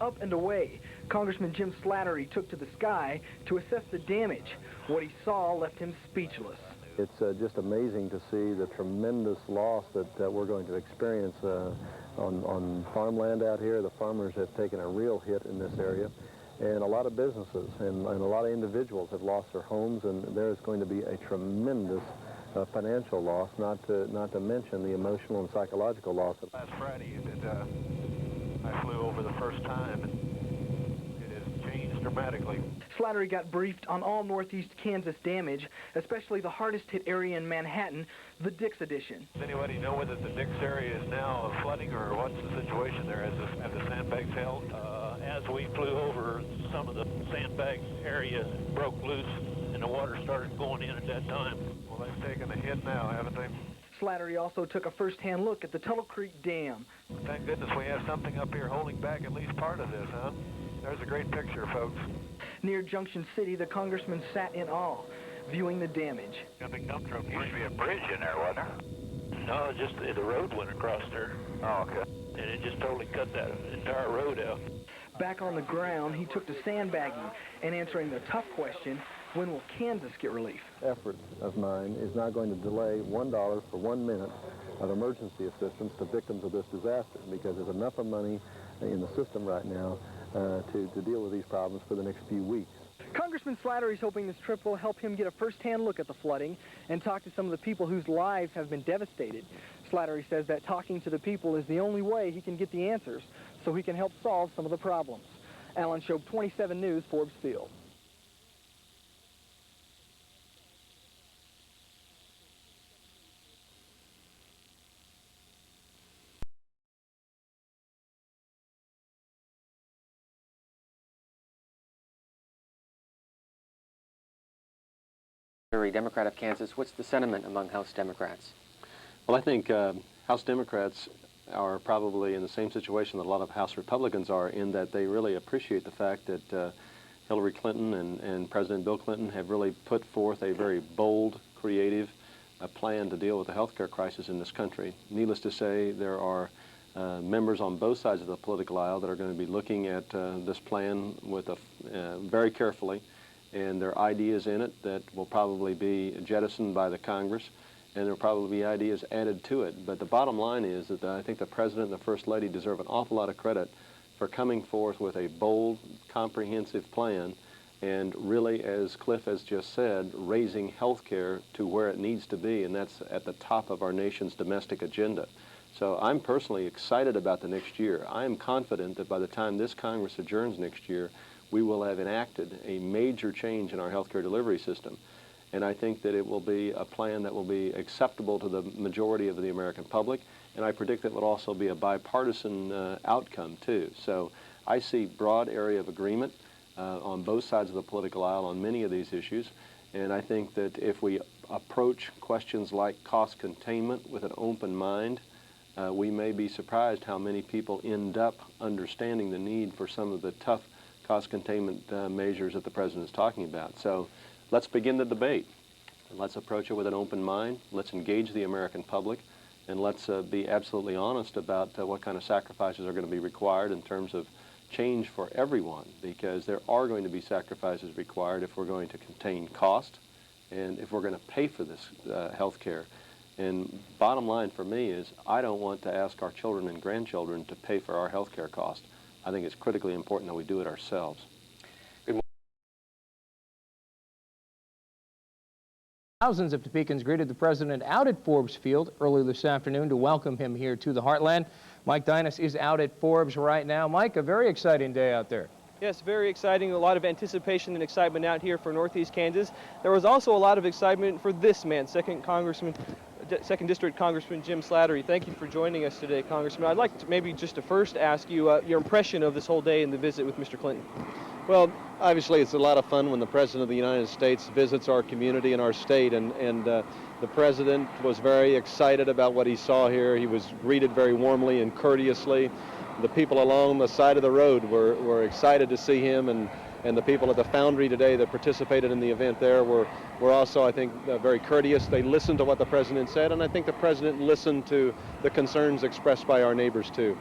Up, and away. Congressman Jim Slattery took to the sky to assess the damage. What he saw left him speechless. It's just amazing to see the tremendous loss that we're going to experience on farmland out here. The farmers have taken a real hit in this area, and a lot of businesses and a lot of individuals have lost their homes, and there's going to be a tremendous financial loss, not to mention the emotional and psychological loss. Last Friday, I flew over the first time, and it has changed dramatically. Slattery got briefed on all northeast Kansas damage, especially the hardest hit area in Manhattan, the Dix Addition. Does anybody know whether the Dix area is now flooding, or what's the situation there? Have the sandbags held? As we flew over, some of the sandbag area broke loose, and the water started going in at that time. Well, they've taken a hit now, haven't they? Slattery also took a first-hand look at the Tuttle Creek Dam. Thank goodness we have something up here holding back at least part of this, huh? There's a great picture, folks. Near Junction City, the congressman sat in awe, viewing the damage. A big dump truck. Used to be a bridge in there, wasn't there? No, just the road went across there. Oh, okay. And it just totally cut that entire road out. Back on the ground, he took to sandbagging and answering the tough question, when will Kansas get relief? Effort of mine is not going to delay $1 for 1 minute of emergency assistance to victims of this disaster, because there's enough of money in the system right now to deal with these problems for the next few weeks. Congressman Slattery is hoping this trip will help him get a first-hand look at the flooding and talk to some of the people whose lives have been devastated. Slattery says that talking to the people is the only way he can get the answers so he can help solve some of the problems. Alan Shope, 27 News, Forbes Field. Democrat of Kansas, what's the sentiment among House Democrats? Well, I think House Democrats are probably in the same situation that a lot of House Republicans are, in that they really appreciate the fact that Hillary Clinton and President Bill Clinton have really put forth a very bold, creative plan to deal with the health care crisis in this country. Needless to say, there are members on both sides of the political aisle that are going to be looking at this plan with very carefully, and there are ideas in it that will probably be jettisoned by the Congress, and there will probably be ideas added to it. But the bottom line is that I think the President and the First Lady deserve an awful lot of credit for coming forth with a bold, comprehensive plan, and really, as Cliff has just said, raising health care to where it needs to be, and that's at the top of our nation's domestic agenda. So I'm personally excited about the next year. I am confident that by the time this Congress adjourns next year, we will have enacted a major change in our healthcare delivery system. And I think that it will be a plan that will be acceptable to the majority of the American public, and I predict that it will also be a bipartisan outcome too. So I see broad area of agreement on both sides of the political aisle on many of these issues, and I think that if we approach questions like cost containment with an open mind, we may be surprised how many people end up understanding the need for some of the tough cost containment measures that the President is talking about. So let's begin the debate. Let's approach it with an open mind. Let's engage the American public, and let's be absolutely honest about what kind of sacrifices are going to be required in terms of change for everyone, because there are going to be sacrifices required if we're going to contain cost and if we're going to pay for this health care. And bottom line for me is I don't want to ask our children and grandchildren to pay for our health care cost. I think it's critically important that we do it ourselves. Thousands of Topekans greeted the President out at Forbes Field early this afternoon to welcome him here to the Heartland. Mike Dinas is out at Forbes right now. Mike, a very exciting day out there. Yes, very exciting. A lot of anticipation and excitement out here for Northeast Kansas. There was also a lot of excitement for this man, 2nd Congressman 2nd District Congressman Jim Slattery, thank you for joining us today, Congressman. I'd like to maybe just to first ask you your impression of this whole day and the visit with Mr. Clinton. Well, obviously it's a lot of fun when the President of the United States visits our community and our state, and the President was very excited about what he saw here. He was greeted very warmly and courteously. The people along the side of the road were excited to see him, and the people at the Foundry today that participated in the event there were also, I think, very courteous. They listened to what the President said, and I think the President listened to the concerns expressed by our neighbors too.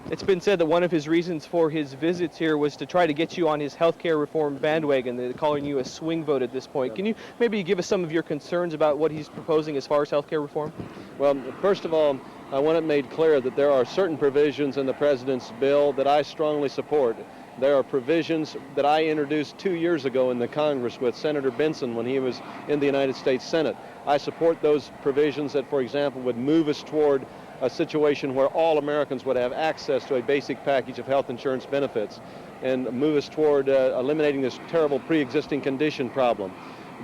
It's been said that one of his reasons for his visits here was to try to get you on his health care reform bandwagon. They're calling you a swing vote at this point. Can you maybe give us some of your concerns about what he's proposing as far as health care reform? Well, first of all, I want it made clear that there are certain provisions in the President's bill that I strongly support. There are provisions that I introduced 2 years ago in the Congress with Senator Benson when he was in the United States Senate. I support those provisions that, for example, would move us toward a situation where all Americans would have access to a basic package of health insurance benefits and move us toward eliminating this terrible pre-existing condition problem.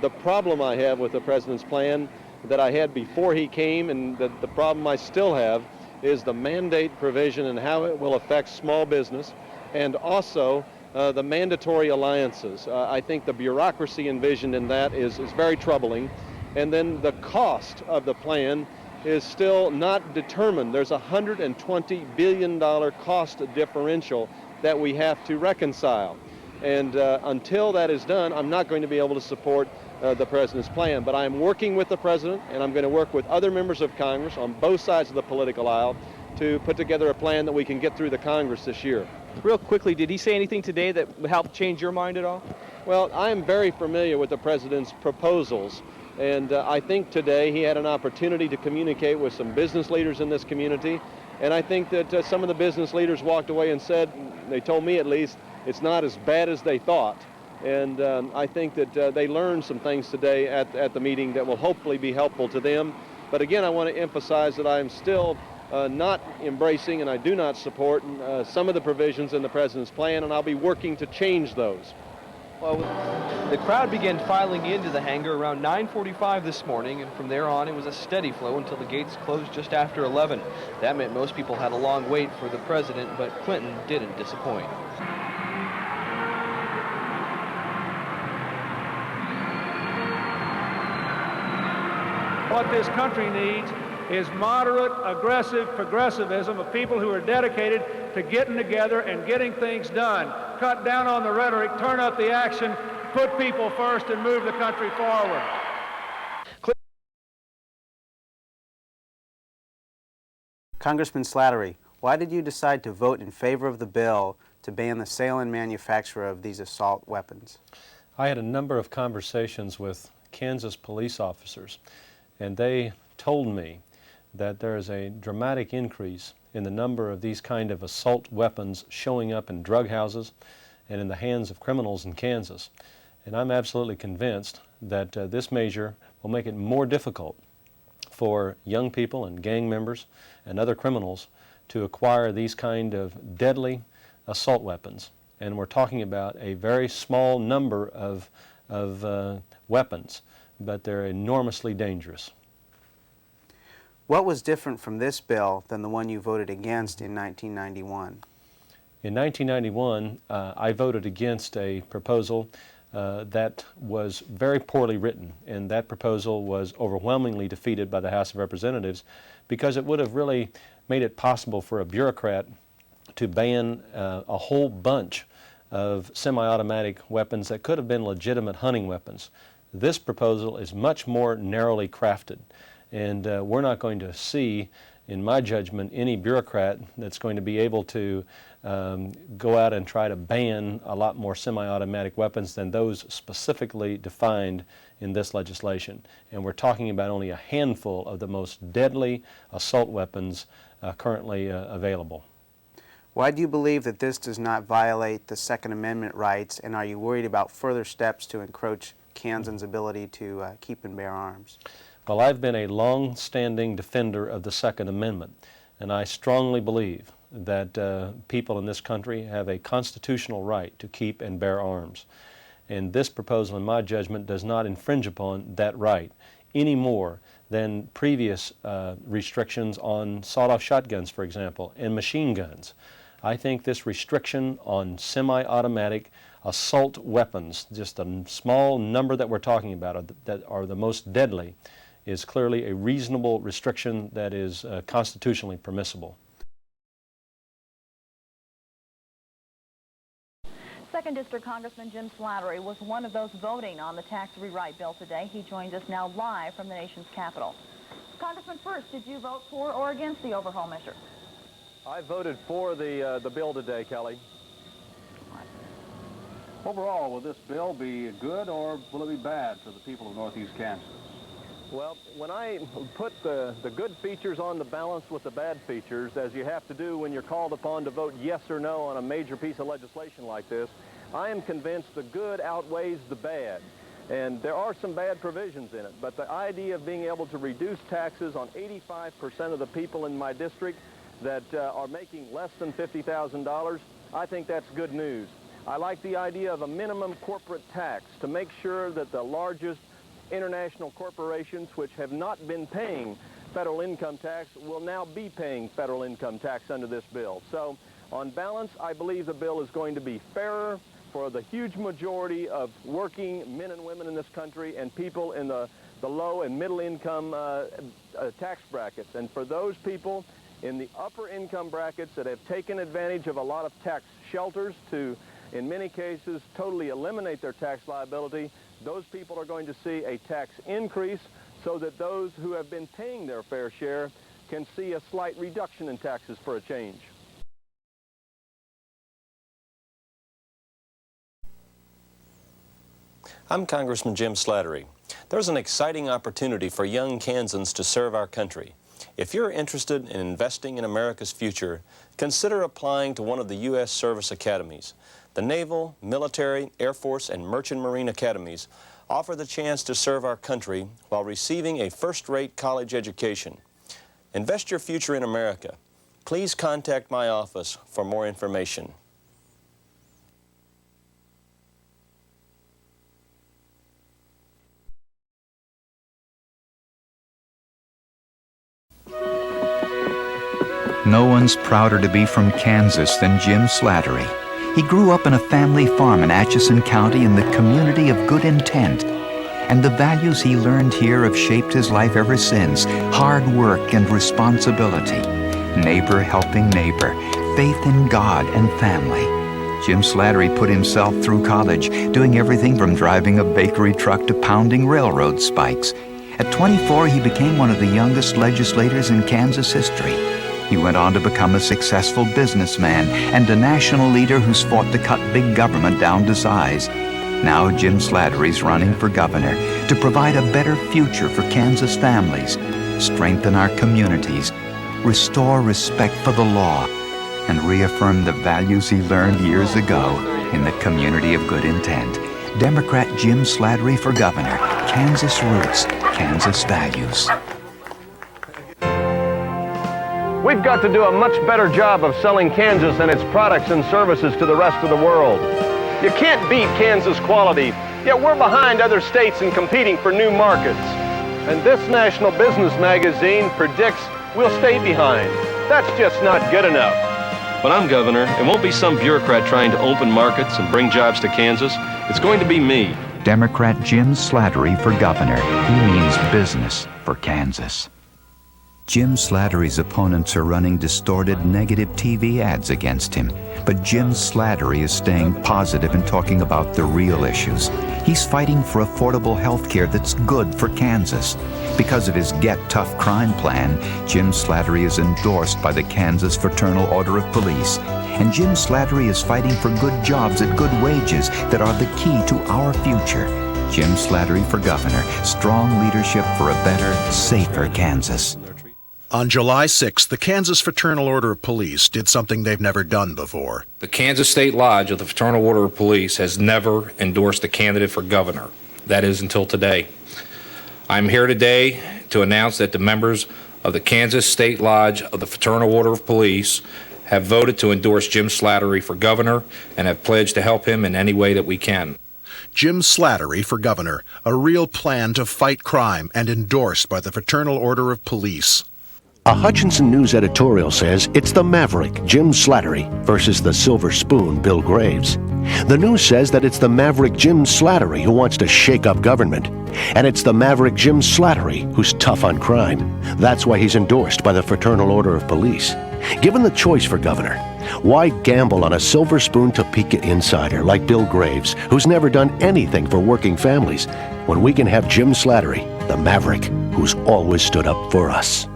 The problem I have with the President's plan that I had before he came, and the problem I still have, is the mandate provision and how it will affect small business, and also the mandatory alliances. I think the bureaucracy envisioned in that is very troubling, and then the cost of the plan is still not determined. There's a $120 billion cost differential that we have to reconcile. And until that is done, I'm not going to be able to support the President's plan. But I'm working with the President, and I'm going to work with other members of Congress on both sides of the political aisle to put together a plan that we can get through the Congress this year. Real quickly, did he say anything today that helped change your mind at all? Well, I am very familiar with the President's proposals. And I think today he had an opportunity to communicate with some business leaders in this community. And I think that some of the business leaders walked away and said, they told me at least, it's not as bad as they thought. And I think that they learned some things today at the meeting that will hopefully be helpful to them. But again, I want to emphasize that I am still not embracing and I do not support some of the provisions in the President's plan, and I'll be working to change those. Well, the crowd began filing into the hangar around 9:45 this morning, and from there on it was a steady flow until the gates closed just after 11. That meant most people had a long wait for the President, but Clinton didn't disappoint. What this country needs is moderate, aggressive progressivism of people who are dedicated to getting together and getting things done. Cut down on the rhetoric, turn up the action, put people first, and move the country forward. Congressman Slattery, why did you decide to vote in favor of the bill to ban the sale and manufacture of these assault weapons? I had a number of conversations with Kansas police officers, and they told me that there is a dramatic increase in the number of these kind of assault weapons showing up in drug houses and in the hands of criminals in Kansas. And I'm absolutely convinced that this measure will make it more difficult for young people and gang members and other criminals to acquire these kind of deadly assault weapons. And we're talking about a very small number of weapons, but they're enormously dangerous. What was different from this bill than the one you voted against in 1991? In 1991, I voted against a proposal that was very poorly written, and that proposal was overwhelmingly defeated by the House of Representatives because it would have really made it possible for a bureaucrat to ban a whole bunch of semi-automatic weapons that could have been legitimate hunting weapons. This proposal is much more narrowly crafted. And we're not going to see, in my judgment, any bureaucrat that's going to be able to go out and try to ban a lot more semi-automatic weapons than those specifically defined in this legislation. And we're talking about only a handful of the most deadly assault weapons currently available. Why do you believe that this does not violate the Second Amendment rights, and are you worried about further steps to encroach Kansans' ability to keep and bear arms? Well, I've been a long-standing defender of the Second Amendment, and I strongly believe that people in this country have a constitutional right to keep and bear arms. And this proposal, in my judgment, does not infringe upon that right any more than previous restrictions on sawed-off shotguns, for example, and machine guns. I think this restriction on semi-automatic assault weapons, just a small number that we're talking about that are the most deadly, is clearly a reasonable restriction that is constitutionally permissible. Second District Congressman Jim Slattery was one of those voting on the tax rewrite bill today. He joins us now live from the nation's capital. Congressman, first, did you vote for or against the overhaul measure? I voted for the bill today, Kelly. Overall, will this bill be good or will it be bad for the people of Northeast Kansas? Well, when I put the good features on the balance with the bad features, as you have to do when you're called upon to vote yes or no on a major piece of legislation like this, I am convinced the good outweighs the bad. And there are some bad provisions in it, but the idea of being able to reduce taxes on 85% of the people in my district that are making less than $50,000, I think that's good news. I like the idea of a minimum corporate tax to make sure that the largest international corporations which have not been paying federal income tax will now be paying federal income tax under this bill. So on balance, I believe the bill is going to be fairer for the huge majority of working men and women in this country and people in the low and middle income tax brackets. And for those people in the upper income brackets that have taken advantage of a lot of tax shelters to, in many cases, totally eliminate their tax liability, those people are going to see a tax increase so that those who have been paying their fair share can see a slight reduction in taxes for a change. I'm Congressman Jim Slattery. There's an exciting opportunity for young Kansans to serve our country. If you're interested in investing in America's future, consider applying to one of the U.S. Service Academies. The Naval, Military, Air Force, and Merchant Marine Academies offer the chance to serve our country while receiving a first-rate college education. Invest your future in America. Please contact my office for more information. No one's prouder to be from Kansas than Jim Slattery. He grew up in a family farm in Atchison County in the community of good intent. And the values he learned here have shaped his life ever since. Hard work and responsibility. Neighbor helping neighbor. Faith in God and family. Jim Slattery put himself through college, doing everything from driving a bakery truck to pounding railroad spikes. At 24, he became one of the youngest legislators in Kansas history. He went on to become a successful businessman and a national leader who's fought to cut big government down to size. Now Jim Slattery's running for governor to provide a better future for Kansas families, strengthen our communities, restore respect for the law, and reaffirm the values he learned years ago in the community of good intent. Democrat Jim Slattery for governor. Kansas roots, Kansas values. We've got to do a much better job of selling Kansas and its products and services to the rest of the world. You can't beat Kansas quality, yet we're behind other states in competing for new markets. And this national business magazine predicts we'll stay behind. That's just not good enough. When I'm governor, it won't be some bureaucrat trying to open markets and bring jobs to Kansas. It's going to be me. Democrat Jim Slattery for governor. He means business for Kansas. Jim Slattery's opponents are running distorted, negative TV ads against him. But Jim Slattery is staying positive and talking about the real issues. He's fighting for affordable health care that's good for Kansas. Because of his Get Tough Crime plan, Jim Slattery is endorsed by the Kansas Fraternal Order of Police. And Jim Slattery is fighting for good jobs at good wages that are the key to our future. Jim Slattery for governor. Strong leadership for a better, safer Kansas. On July 6th, the Kansas Fraternal Order of Police did something they've never done before. The Kansas State Lodge of the Fraternal Order of Police has never endorsed a candidate for governor. That is until today. I'm here today to announce that the members of the Kansas State Lodge of the Fraternal Order of Police have voted to endorse Jim Slattery for governor and have pledged to help him in any way that we can. Jim Slattery for governor, a real plan to fight crime and endorsed by the Fraternal Order of Police. A Hutchinson News editorial says it's the maverick, Jim Slattery, versus the silver spoon, Bill Graves. The News says that it's the maverick Jim Slattery who wants to shake up government. And it's the maverick Jim Slattery who's tough on crime. That's why he's endorsed by the Fraternal Order of Police. Given the choice for governor, why gamble on a silver spoon Topeka insider like Bill Graves, who's never done anything for working families, when we can have Jim Slattery, the maverick, who's always stood up for us?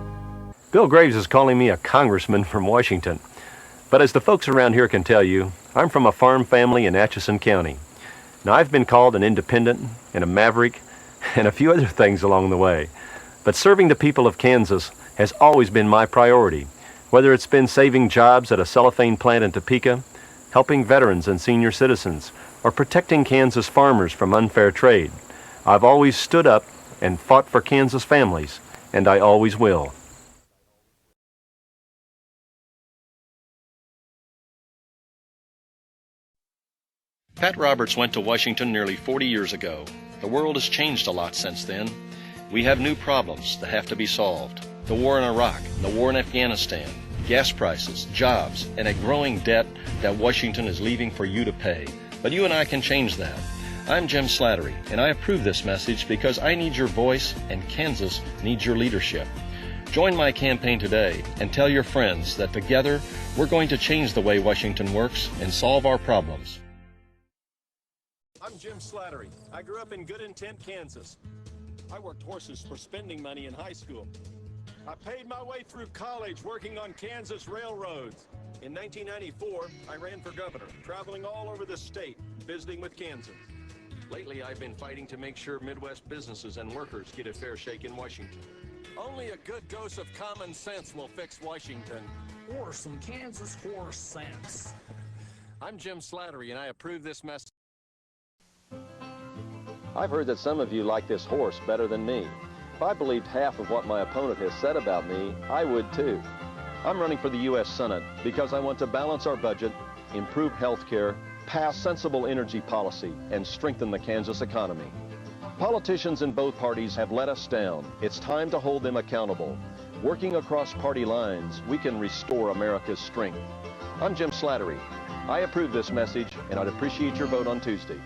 Bill Graves is calling me a congressman from Washington. But as the folks around here can tell you, I'm from a farm family in Atchison County. Now, I've been called an independent and a maverick and a few other things along the way. But serving the people of Kansas has always been my priority, whether it's been saving jobs at a cellophane plant in Topeka, helping veterans and senior citizens, or protecting Kansas farmers from unfair trade. I've always stood up and fought for Kansas families, and I always will. Pat Roberts went to Washington nearly 40 years ago. The world has changed a lot since then. We have new problems that have to be solved. The war in Iraq, the war in Afghanistan, gas prices, jobs, and a growing debt that Washington is leaving for you to pay. But you and I can change that. I'm Jim Slattery, and I approve this message because I need your voice and Kansas needs your leadership. Join my campaign today and tell your friends that together we're going to change the way Washington works and solve our problems. I'm Jim Slattery. I grew up in Good Intent, Kansas. I worked horses for spending money in high school. I paid my way through college working on Kansas railroads. In 1994, I ran for governor, traveling all over the state, visiting with Kansans. Lately, I've been fighting to make sure Midwest businesses and workers get a fair shake in Washington. Only a good dose of common sense will fix Washington. Or some Kansas horse sense. I'm Jim Slattery, and I approve this message. I've heard that some of you like this horse better than me. If I believed half of what my opponent has said about me, I would too. I'm running for the U.S. Senate because I want to balance our budget, improve health care, pass sensible energy policy, and strengthen the Kansas economy. Politicians in both parties have let us down. It's time to hold them accountable. Working across party lines, we can restore America's strength. I'm Jim Slattery. I approve this message, and I'd appreciate your vote on Tuesday.